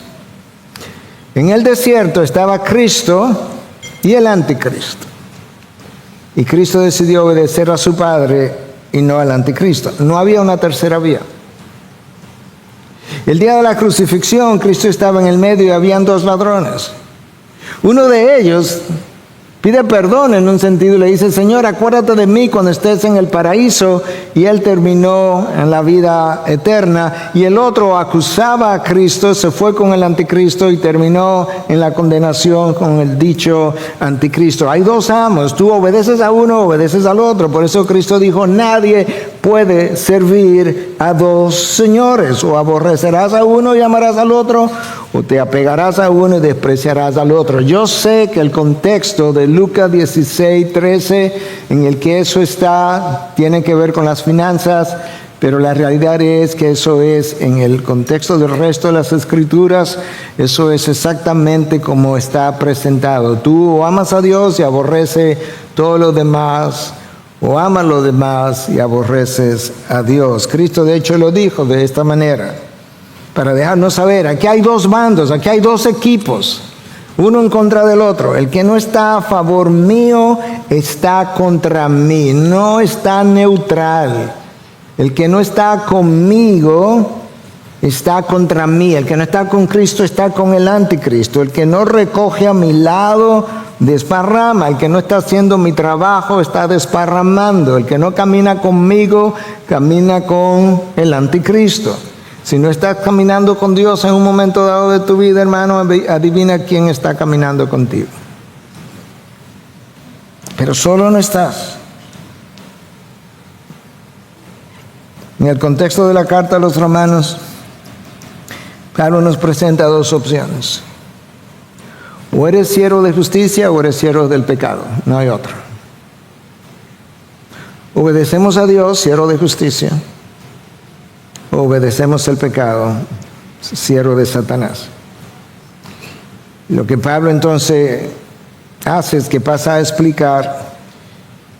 En el desierto estaba Cristo y el anticristo, y Cristo decidió obedecer a su Padre y no al anticristo. No había una tercera vía. El día de la crucifixión, Cristo estaba en el medio y habían dos ladrones. Uno de ellos pide perdón en un sentido y le dice: Señor, acuérdate de mí cuando estés en el paraíso. Y él terminó en la vida eterna. Y el otro acusaba a Cristo, se fue con el anticristo y terminó en la condenación con el dicho anticristo. Hay dos amos, tú obedeces a uno, obedeces al otro. Por eso Cristo dijo: nadie puede servir a dos señores. O aborrecerás a uno y amarás al otro, o te apegarás a uno y despreciarás al otro. Yo sé que el contexto de Lucas 16:13, en el que eso está, tiene que ver con las finanzas, pero la realidad es que eso es, en el contexto del resto de las escrituras, eso es exactamente como está presentado. Tú o amas a Dios y aborreces todo lo demás, o amas lo demás y aborreces a Dios. Cristo de hecho lo dijo de esta manera, para dejarnos saber: aquí hay dos bandos, aquí hay dos equipos, uno en contra del otro. El que no está a favor mío está contra mí, no está neutral. El que no está conmigo está contra mí. El que no está con Cristo está con el anticristo. El que no recoge a mi lado desparrama. El que no está haciendo mi trabajo está desparramando. El que no camina conmigo camina con el anticristo. Si no estás caminando con Dios en un momento dado de tu vida, hermano, adivina quién está caminando contigo. Pero solo no estás. En el contexto de la carta a los Romanos, Pablo nos presenta dos opciones: o eres siervo de justicia o eres siervo del pecado, no hay otra. Obedecemos a Dios, siervo de justicia, o obedecemos el pecado, siervo de Satanás. Lo que Pablo entonces hace es que pasa a explicar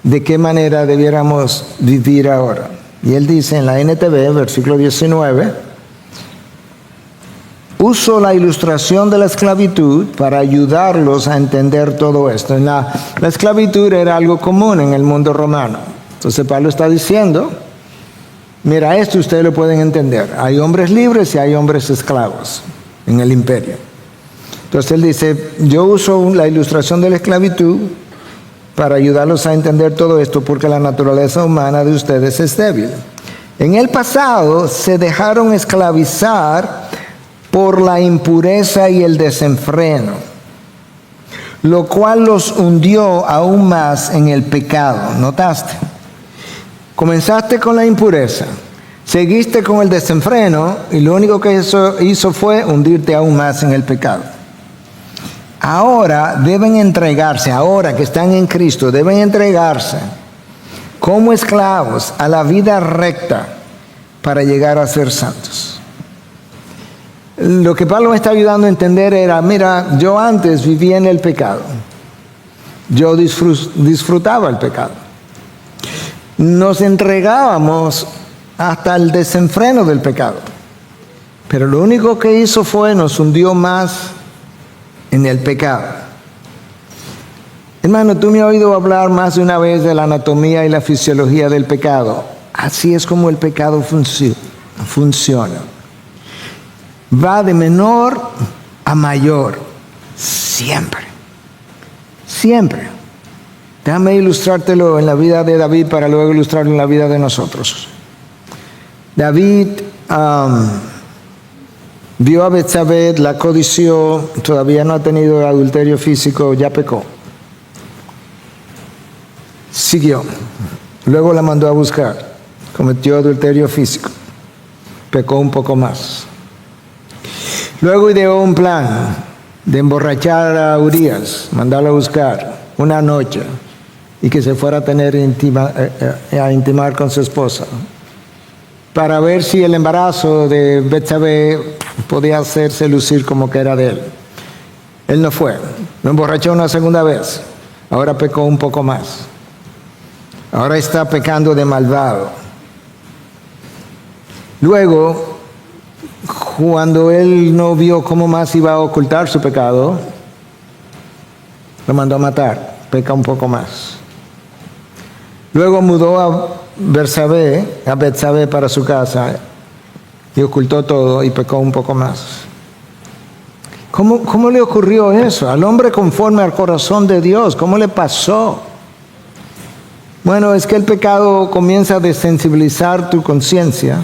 de qué manera debiéramos vivir ahora. Y él dice en la NTV, versículo 19: uso la ilustración de la esclavitud para ayudarlos a entender todo esto. La esclavitud era algo común en el mundo romano. Entonces Pablo está diciendo: mira, esto ustedes lo pueden entender. Hay hombres libres y hay hombres esclavos en el imperio. Entonces él dice: yo uso la ilustración de la esclavitud para ayudarlos a entender todo esto, porque la naturaleza humana de ustedes es débil. En el pasado se dejaron esclavizar por la impureza y el desenfreno, lo cual los hundió aún más en el pecado. ¿Notaste? Comenzaste con la impureza, seguiste con el desenfreno y lo único que eso hizo fue hundirte aún más en el pecado. Ahora deben entregarse, ahora que están en Cristo, deben entregarse como esclavos a la vida recta para llegar a ser santos. Lo que Pablo me está ayudando a entender era: mira, yo antes vivía en el pecado, yo disfrutaba el pecado, nos entregábamos hasta el desenfreno del pecado. Pero lo único que hizo fue nos hundió más en el pecado. Hermano, tú me has oído hablar más de una vez de la anatomía y la fisiología del pecado. Así es como el pecado funciona. Va de menor a mayor. Siempre. Siempre. Déjame ilustrártelo en la vida de David para luego ilustrarlo en la vida de nosotros. David vio a Betsabé, la codició, todavía no ha tenido adulterio físico, ya pecó. Siguió. Luego la mandó a buscar. Cometió adulterio físico. Pecó un poco más. Luego ideó un plan de emborrachar a Urías, mandarlo a buscar una noche y que se fuera a intimar con su esposa para ver si el embarazo de Betsabé podía hacerse lucir como que era de él. Él no fue. Lo emborrachó una segunda vez. Ahora pecó un poco más. Ahora está pecando de malvado. Luego, cuando él no vio cómo más iba a ocultar su pecado, lo mandó a matar. Peca un poco más. Luego mudó a Betsabé para su casa y ocultó todo y pecó un poco más. ¿Cómo le ocurrió eso? Al hombre conforme al corazón de Dios, ¿cómo le pasó? Bueno, es que el pecado comienza a desensibilizar tu conciencia.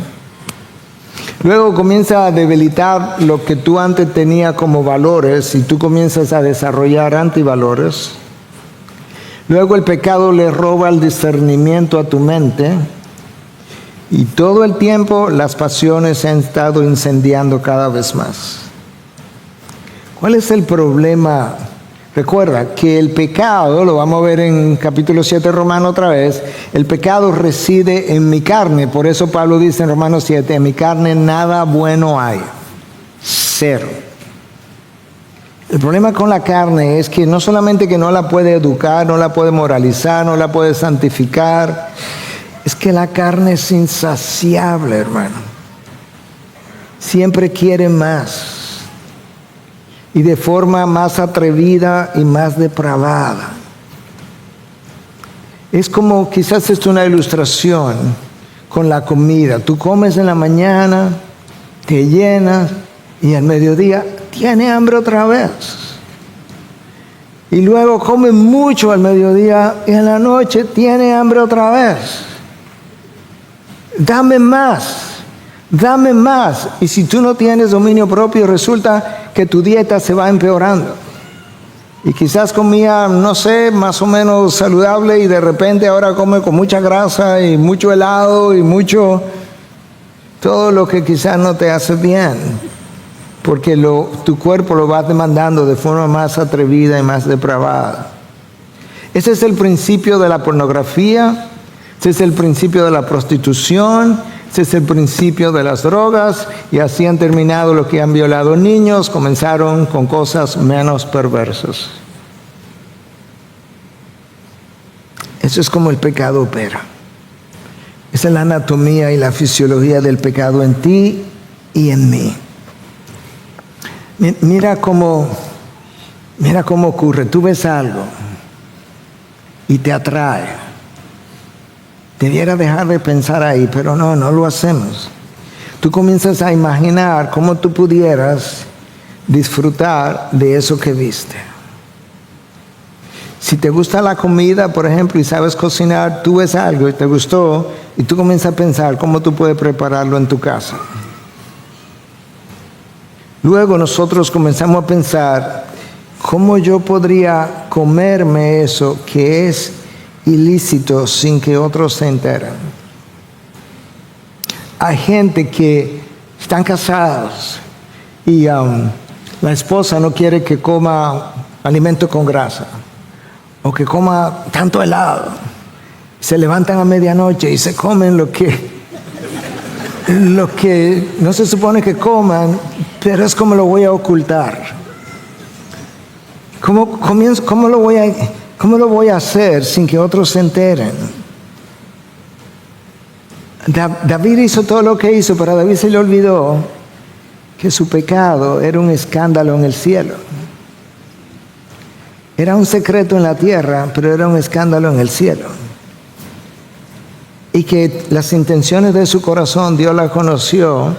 Luego comienza a debilitar lo que tú antes tenías como valores y tú comienzas a desarrollar antivalores. Luego el pecado le roba el discernimiento a tu mente y todo el tiempo las pasiones se han estado incendiando cada vez más. ¿Cuál es el problema? Recuerda que el pecado, lo vamos a ver en capítulo 7 Romano otra vez, el pecado reside en mi carne. Por eso Pablo dice en Romanos 7, en mi carne nada bueno hay. Cero. El problema con la carne es que no solamente que no la puede educar, no la puede moralizar, no la puede santificar, es que la carne es insaciable, hermano. Siempre quiere más. Y de forma más atrevida y más depravada. Es como, quizás es una ilustración con la comida. Tú comes en la mañana, te llenas y al mediodía tienes hambre otra vez. Y luego comes mucho al mediodía y en la noche tienes hambre otra vez. Dame más. Dame más. Y si tú no tienes dominio propio, resulta que tu dieta se va empeorando. Y quizás comía, no sé, más o menos saludable y de repente ahora come con mucha grasa y mucho helado y mucho, todo lo que quizás no te hace bien. Porque tu cuerpo lo va demandando de forma más atrevida y más depravada. Ese es el principio de la pornografía, ese es el principio de la prostitución, ese es el principio de las drogas, y así han terminado los que han violado niños, comenzaron con cosas menos perversas. Eso es como el pecado opera. Esa es la anatomía y la fisiología del pecado en ti y en mí. Mira cómo ocurre. Tú ves algo y te atrae. Debiera dejar de pensar ahí, pero no lo hacemos. Tú comienzas a imaginar cómo tú pudieras disfrutar de eso que viste. Si te gusta la comida, por ejemplo, y sabes cocinar, tú ves algo y te gustó, y tú comienzas a pensar cómo tú puedes prepararlo en tu casa. Luego nosotros comenzamos a pensar cómo yo podría comerme eso que es ilícito sin que otros se enteren. Hay gente que están casados y la esposa no quiere que coma alimento con grasa o que coma tanto helado. Se levantan a medianoche y se comen lo que no se supone que coman, pero es como lo voy a ocultar. ¿Cómo lo voy a hacer sin que otros se enteren? David hizo todo lo que hizo, pero a David se le olvidó que su pecado era un escándalo en el cielo. Era un secreto en la tierra, pero era un escándalo en el cielo. Y que las intenciones de su corazón Dios las conoció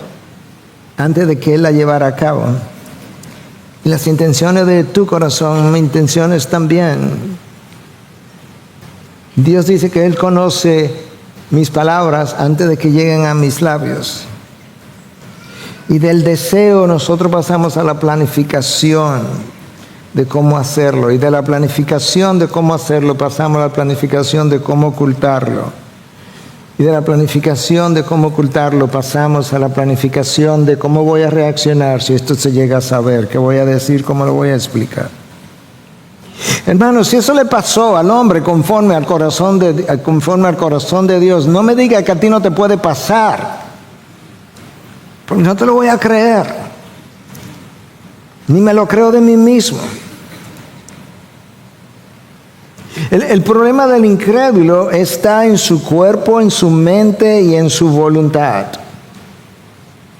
antes de que Él la llevara a cabo. Y las intenciones de tu corazón, mis intenciones también. Dios dice que Él conoce mis palabras antes de que lleguen a mis labios. Y del deseo nosotros pasamos a la planificación de cómo hacerlo. Y de la planificación de cómo hacerlo pasamos a la planificación de cómo ocultarlo. Y de la planificación de cómo ocultarlo pasamos a la planificación de cómo voy a reaccionar si esto se llega a saber, qué voy a decir, cómo lo voy a explicar. Hermanos, si eso le pasó al hombre conforme al corazón de Dios, no me diga que a ti no te puede pasar, porque no te lo voy a creer, ni me lo creo de mí mismo. El problema del incrédulo está en su cuerpo, en su mente y en su voluntad.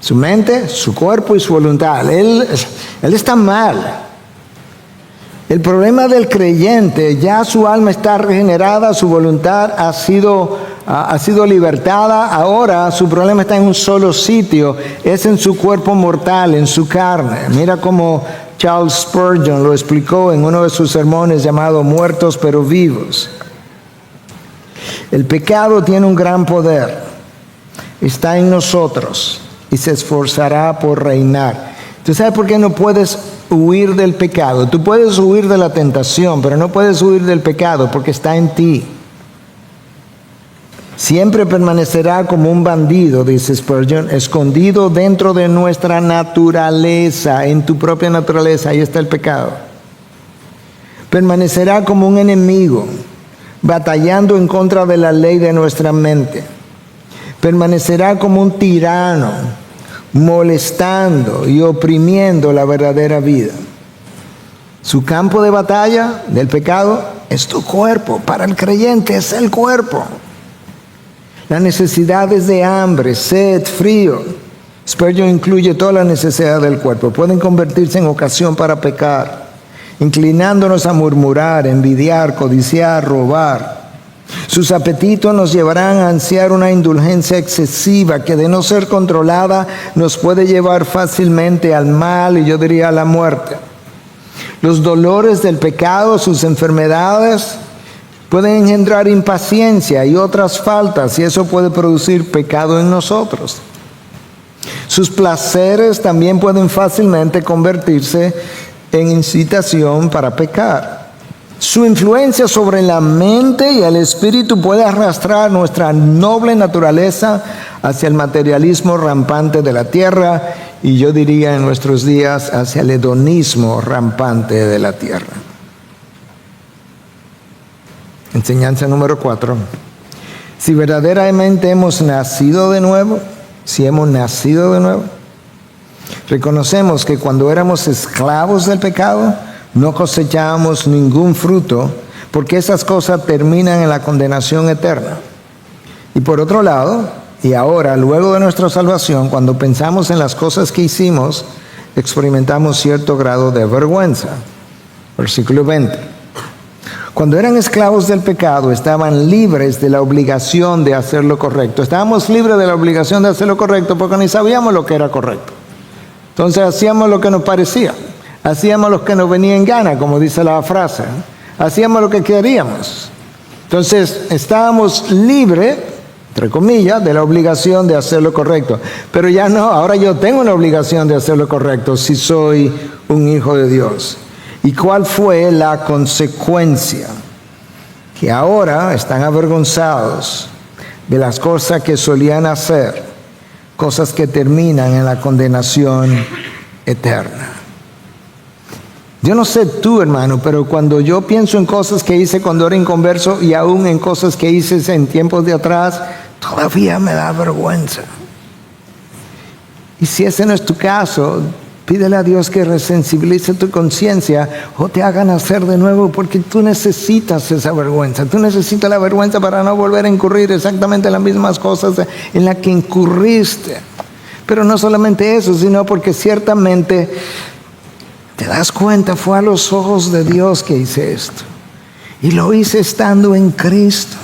Su mente, su cuerpo y su voluntad. Él está mal. El problema del creyente, ya su alma está regenerada, su voluntad ha sido libertada. Ahora su problema está en un solo sitio, es en su cuerpo mortal, en su carne. Mira cómo Charles Spurgeon lo explicó en uno de sus sermones llamado Muertos pero Vivos. El pecado tiene un gran poder, está en nosotros y se esforzará por reinar. ¿Tú sabes por qué no puedes huir del pecado? Tú puedes huir de la tentación, pero no puedes huir del pecado porque está en ti. Siempre permanecerá como un bandido, dice Spurgeon, escondido dentro de nuestra naturaleza, en tu propia naturaleza, ahí está el pecado. Permanecerá como un enemigo, batallando en contra de la ley de nuestra mente. Permanecerá como un tirano, molestando y oprimiendo la verdadera vida. Su campo de batalla del pecado es tu cuerpo. Para el creyente es el cuerpo. Las necesidades de hambre, sed, frío. Spurgeon incluye todas las necesidades del cuerpo. Pueden convertirse en ocasión para pecar, inclinándonos a murmurar, envidiar, codiciar, robar. Sus apetitos nos llevarán a ansiar una indulgencia excesiva que, de no ser controlada, nos puede llevar fácilmente al mal y yo diría a la muerte. Los dolores del pecado, sus enfermedades, pueden engendrar impaciencia y otras faltas, y eso puede producir pecado en nosotros. Sus placeres también pueden fácilmente convertirse en incitación para pecar. Su influencia sobre la mente y el espíritu puede arrastrar nuestra noble naturaleza hacia el materialismo rampante de la tierra, y yo diría en nuestros días hacia el hedonismo rampante de la tierra. Enseñanza número 4. Si verdaderamente hemos nacido de nuevo, reconocemos que cuando éramos esclavos del pecado, no cosechábamos ningún fruto, porque esas cosas terminan en la condenación eterna. Y por otro lado, y ahora, luego de nuestra salvación, cuando pensamos en las cosas que hicimos, experimentamos cierto grado de vergüenza. Versículo 20. Cuando eran esclavos del pecado, estaban libres de la obligación de hacer lo correcto. Estábamos libres de la obligación de hacer lo correcto porque ni sabíamos lo que era correcto. Entonces hacíamos lo que nos parecía. Hacíamos lo que nos venía en gana, como dice la frase. Hacíamos lo que queríamos. Entonces estábamos libres, entre comillas, de la obligación de hacer lo correcto. Pero ya no, ahora yo tengo una obligación de hacer lo correcto si soy un hijo de Dios. ¿Y cuál fue la consecuencia? Que ahora están avergonzados de las cosas que solían hacer, cosas que terminan en la condenación eterna. Yo no sé tú, hermano, pero cuando yo pienso en cosas que hice cuando era inconverso y aún en cosas que hice en tiempos de atrás, todavía me da vergüenza. Y si ese no es tu caso, Pídele a Dios que resensibilice tu conciencia o te haga nacer de nuevo, porque tú necesitas esa vergüenza. Tú necesitas la vergüenza para no volver a incurrir exactamente en las mismas cosas en las que incurriste. Pero no solamente eso, sino porque ciertamente te das cuenta, fue a los ojos de Dios que hice esto. Y lo hice estando en Cristo.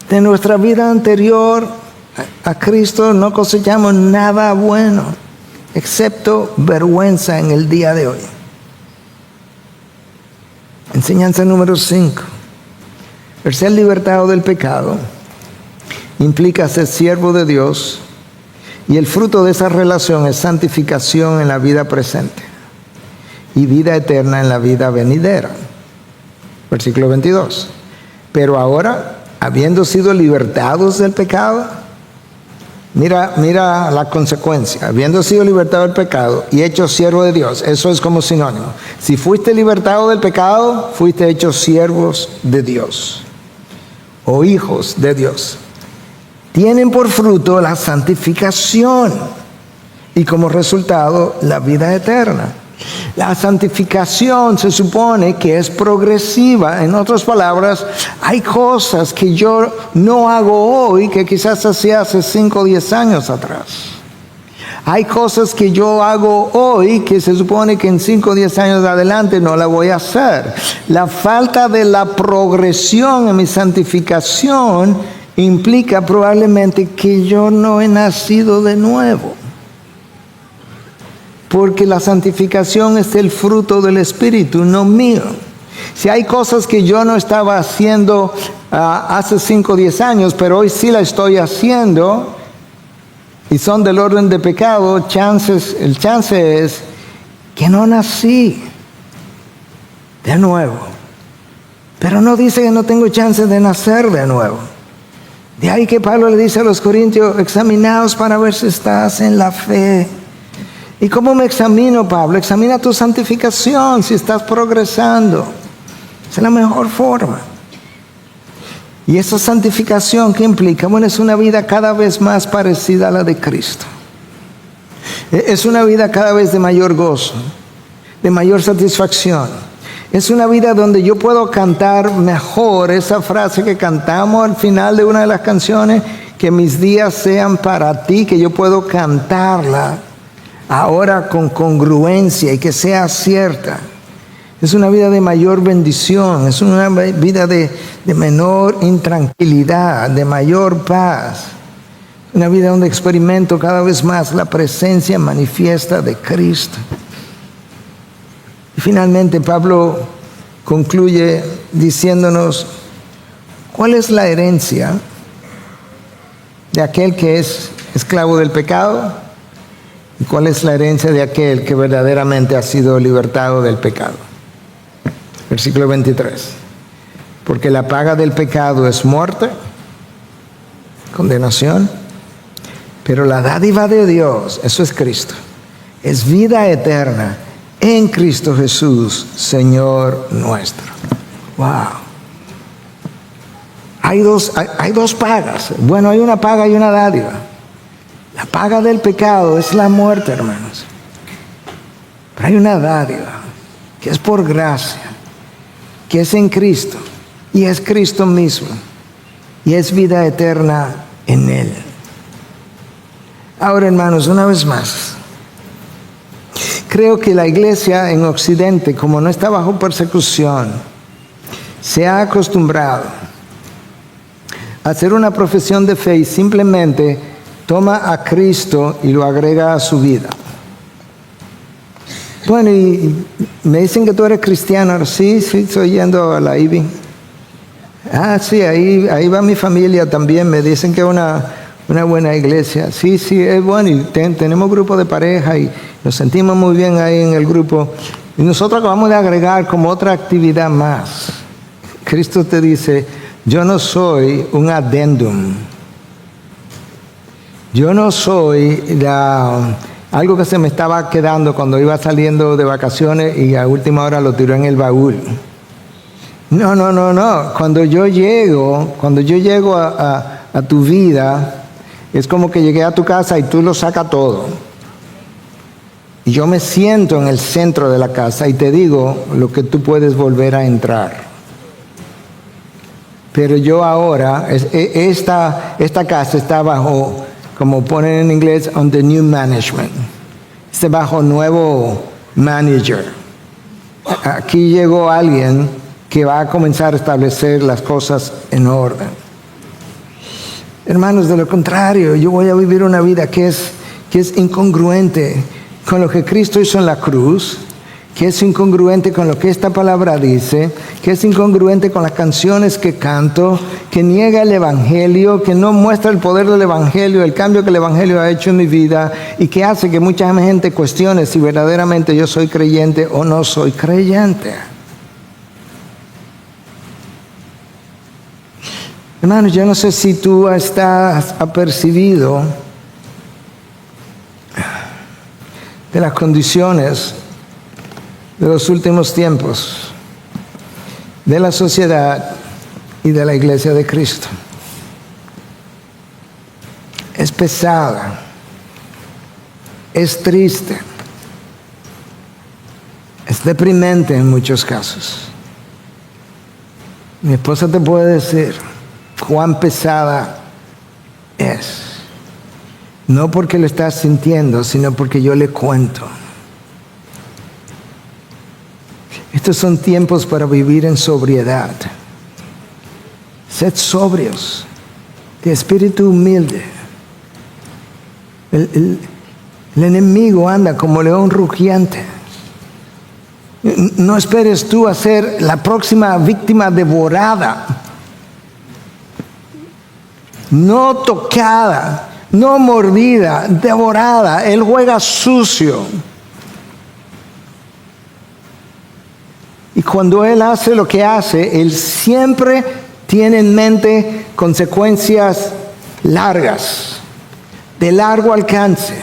De nuestra vida anterior a Cristo no cosechamos nada bueno, excepto vergüenza en el día de hoy. Enseñanza número 5. El ser libertado del pecado implica ser siervo de Dios, y el fruto de esa relación es santificación en la vida presente y vida eterna en la vida venidera. Versículo 22. Pero ahora, habiendo sido libertados del pecado, mira la consecuencia. Habiendo sido libertado del pecado y hecho siervo de Dios, eso es como sinónimo. Si fuiste libertado del pecado, fuiste hechos siervos de Dios o hijos de Dios. Tienen por fruto la santificación y como resultado la vida eterna. La santificación se supone que es progresiva. En otras palabras, hay cosas que yo no hago hoy que quizás hacía hace 5 o 10 años atrás. Hay cosas que yo hago hoy que se supone que en 5 o 10 años adelante no la voy a hacer. La falta de la progresión en mi santificación implica probablemente que yo no he nacido de nuevo. Porque la santificación es el fruto del Espíritu, no mío. Si hay cosas que yo no estaba haciendo hace 5 o 10 años, pero hoy sí la estoy haciendo, y son del orden de pecado, el chance es que no nací de nuevo. Pero no dice que no tengo chance de nacer de nuevo. De ahí que Pablo le dice a los corintios, examinaos para ver si estás en la fe. ¿Y cómo me examino, Pablo? Examina tu santificación, si estás progresando. Esa es la mejor forma. Y esa santificación, ¿qué implica? Bueno, es una vida cada vez más parecida a la de Cristo. Es una vida cada vez de mayor gozo, de mayor satisfacción. Es una vida donde yo puedo cantar mejor esa frase que cantamos al final de una de las canciones, que mis días sean para ti, que yo puedo cantarla ahora con congruencia y que sea cierta. Es una vida de mayor bendición, es una vida de menor intranquilidad, de mayor paz. Una vida donde experimento cada vez más la presencia manifiesta de Cristo. Y finalmente Pablo concluye diciéndonos, ¿cuál es la herencia de aquel que es esclavo del pecado? ¿Y cuál es la herencia de aquel que verdaderamente ha sido libertado del pecado? Versículo 23. Porque la paga del pecado es muerte, condenación, pero la dádiva de Dios, eso es Cristo, es vida eterna en Cristo Jesús, Señor nuestro. Wow. Hay dos pagas. Bueno, hay una paga y una dádiva. La paga del pecado es la muerte, hermanos. Pero hay una dádiva que es por gracia, que es en Cristo, y es Cristo mismo, y es vida eterna en Él. Ahora, hermanos, una vez más, creo que la iglesia en Occidente, como no está bajo persecución, se ha acostumbrado a hacer una profesión de fe y simplemente toma a Cristo y lo agrega a su vida. Bueno, y me dicen que tú eres cristiano. Sí, estoy yendo a la IBI. Sí, ahí va mi familia también. Me dicen que es una buena iglesia. Sí, es bueno. Y tenemos grupo de pareja y nos sentimos muy bien ahí en el grupo. Y nosotros acabamos de agregar como otra actividad más. Cristo te dice, yo no soy un addendum. Yo no soy algo que se me estaba quedando cuando iba saliendo de vacaciones y a última hora lo tiró en el baúl. No. Cuando yo llego a tu vida, es como que llegué a tu casa y tú lo sacas todo. y yo me siento en el centro de la casa y te digo lo que tú puedes volver a entrar. Pero yo ahora, esta casa está bajo, como ponen en inglés, under new management. Está bajo nuevo manager. Aquí llegó alguien que va a comenzar a establecer las cosas en orden. Hermanos, de lo contrario, yo voy a vivir una vida que es incongruente con lo que Cristo hizo en la cruz, que es incongruente con lo que esta palabra dice, que es incongruente con las canciones que canto, que niega el Evangelio, que no muestra el poder del Evangelio, el cambio que el Evangelio ha hecho en mi vida y que hace que mucha gente cuestione si verdaderamente yo soy creyente o no soy creyente. Hermanos, yo no sé si tú estás apercibido de las condiciones de los últimos tiempos, de la sociedad y de la iglesia de Cristo. Es pesada, es triste, es deprimente en muchos casos. Mi esposa te puede decir cuán pesada es. No porque lo estás sintiendo, sino porque yo le cuento. Estos son tiempos para vivir en sobriedad. Sed sobrios, de espíritu humilde. El enemigo anda como león rugiente. No esperes tú a ser la próxima víctima devorada, no tocada, no mordida, devorada. Él juega sucio. Y cuando Él hace lo que hace, Él siempre tiene en mente consecuencias largas, de largo alcance,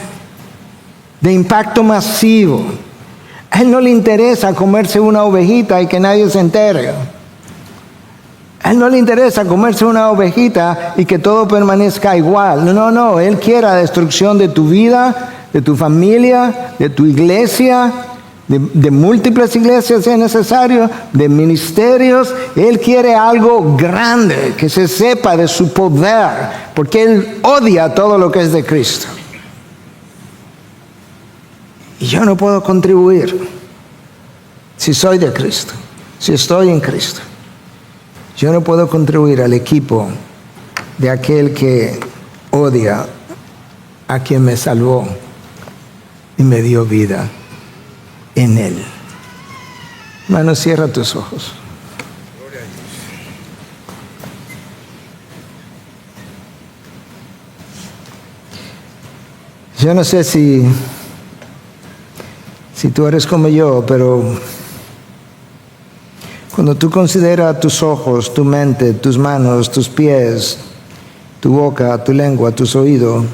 de impacto masivo. A Él no le interesa comerse una ovejita y que nadie se entere. A Él no le interesa comerse una ovejita y que todo permanezca igual. No. Él quiere la destrucción de tu vida, de tu familia, de tu iglesia, de múltiples iglesias si es necesario, de ministerios. Él quiere algo grande, que se sepa de su poder, porque Él odia todo lo que es de Cristo. Y yo no puedo contribuir si soy de Cristo, si estoy en Cristo. Yo no puedo contribuir al equipo de aquel que odia a quien me salvó y me dio vida en Él. Hermano, cierra tus ojos. Yo no sé si tú eres como yo, pero cuando tú consideras tus ojos, tu mente, tus manos, tus pies, tu boca, tu lengua, tus oídos,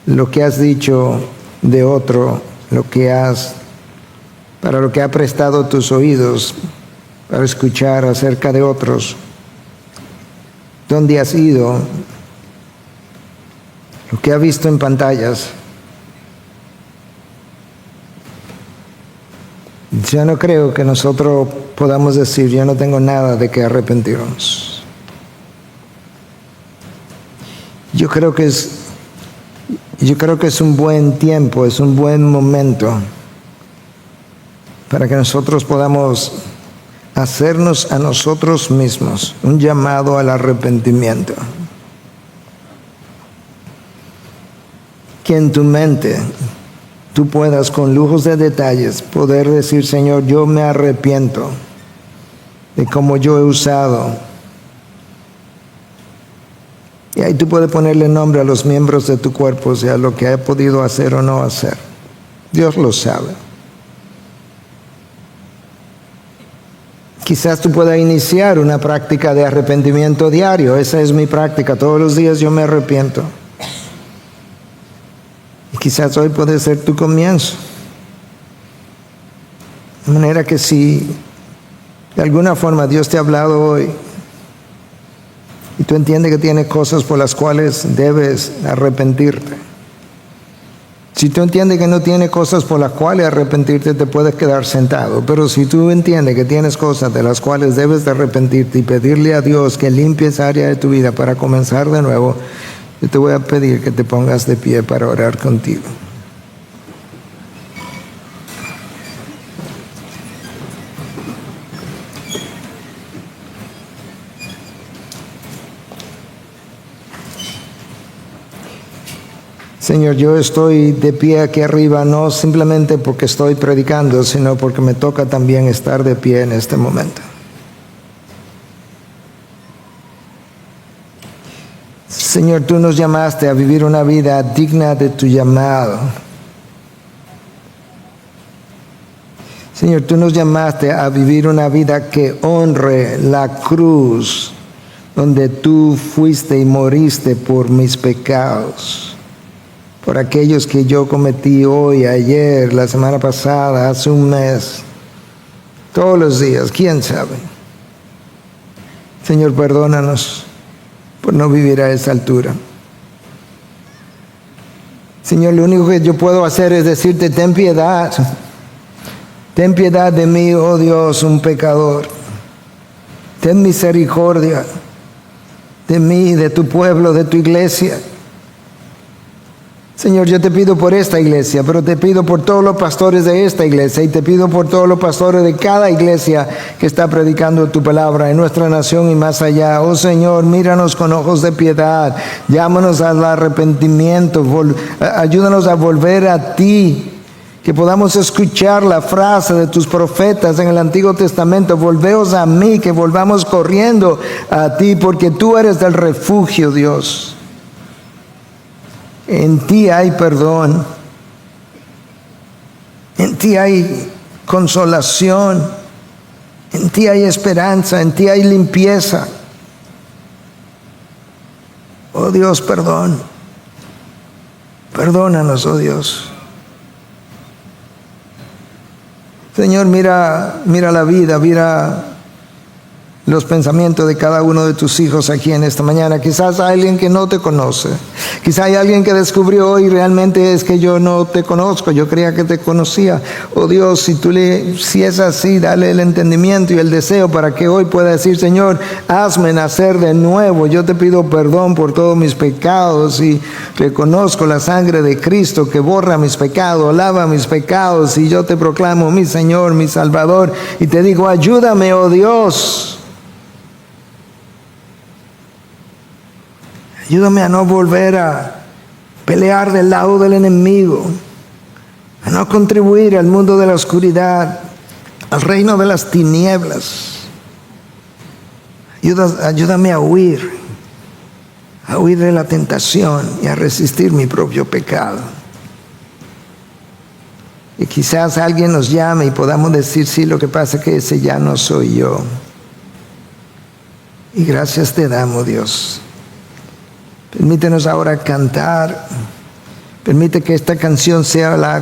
lo que has dicho de otro, para lo que ha prestado tus oídos para escuchar acerca de otros, dónde has ido, lo que has visto en pantallas. Yo no creo que nosotros podamos decir, yo no tengo nada de que arrepentirnos. Yo creo que es un buen tiempo, es un buen momento para que nosotros podamos hacernos a nosotros mismos un llamado al arrepentimiento. Que en tu mente tú puedas con lujos de detalles poder decir, Señor, yo me arrepiento de cómo yo he usado. Y ahí tú puedes ponerle nombre a los miembros de tu cuerpo, o sea, lo que ha podido hacer o no hacer. Dios lo sabe. Quizás tú puedas iniciar una práctica de arrepentimiento diario. Esa es mi práctica. Todos los días yo me arrepiento. Y quizás hoy puede ser tu comienzo. De manera que si de alguna forma Dios te ha hablado hoy y tú entiendes que tienes cosas por las cuales debes arrepentirte, Si tú entiendes que no tienes cosas por las cuales arrepentirte, te puedes quedar sentado. Pero si tú entiendes que tienes cosas de las cuales debes de arrepentirte y pedirle a Dios que limpie esa área de tu vida para comenzar de nuevo, yo te voy a pedir que te pongas de pie para orar contigo. Señor, yo estoy de pie aquí arriba, no simplemente porque estoy predicando, sino porque me toca también estar de pie en este momento. Señor, tú nos llamaste a vivir una vida digna de tu llamado. Señor, tú nos llamaste a vivir una vida que honre la cruz, donde tú fuiste y moriste por mis pecados. Por aquellos que yo cometí hoy, ayer, la semana pasada, hace un mes, todos los días, quién sabe. Señor, perdónanos por no vivir a esa altura. Señor, lo único que yo puedo hacer es decirte, ten piedad de mí, oh Dios, un pecador. Ten misericordia de mí, de tu pueblo, de tu iglesia. Señor, yo te pido por esta iglesia, pero te pido por todos los pastores de esta iglesia y te pido por todos los pastores de cada iglesia que está predicando tu palabra en nuestra nación y más allá. Oh Señor, míranos con ojos de piedad, llámanos al arrepentimiento, ayúdanos a volver a ti, que podamos escuchar la frase de tus profetas en el Antiguo Testamento, volveos a mí, que volvamos corriendo a ti, porque tú eres el refugio, Dios. En ti hay perdón, en ti hay consolación, en ti hay esperanza, en ti hay limpieza. Oh Dios, perdón. Perdónanos, oh Dios. Señor, mira la vida, mira los pensamientos de cada uno de tus hijos aquí en esta mañana. Quizás hay alguien que no te conoce. Quizás hay alguien que descubrió hoy realmente es que yo no te conozco, yo creía que te conocía. Oh Dios, si es así, dale el entendimiento y el deseo para que hoy pueda decir, Señor, hazme nacer de nuevo. Yo te pido perdón por todos mis pecados y reconozco la sangre de Cristo que borra mis pecados, lava mis pecados, y yo te proclamo mi Señor, mi Salvador, y te digo, ayúdame, oh Dios. Ayúdame a no volver a pelear del lado del enemigo, a no contribuir al mundo de la oscuridad, al reino de las tinieblas. Ayúdame a huir de la tentación y a resistir mi propio pecado. Y quizás alguien nos llame y podamos decir, sí, lo que pasa es que ese ya no soy yo. Y gracias te damos, Dios. Permítenos ahora cantar. Permite que esta canción sea la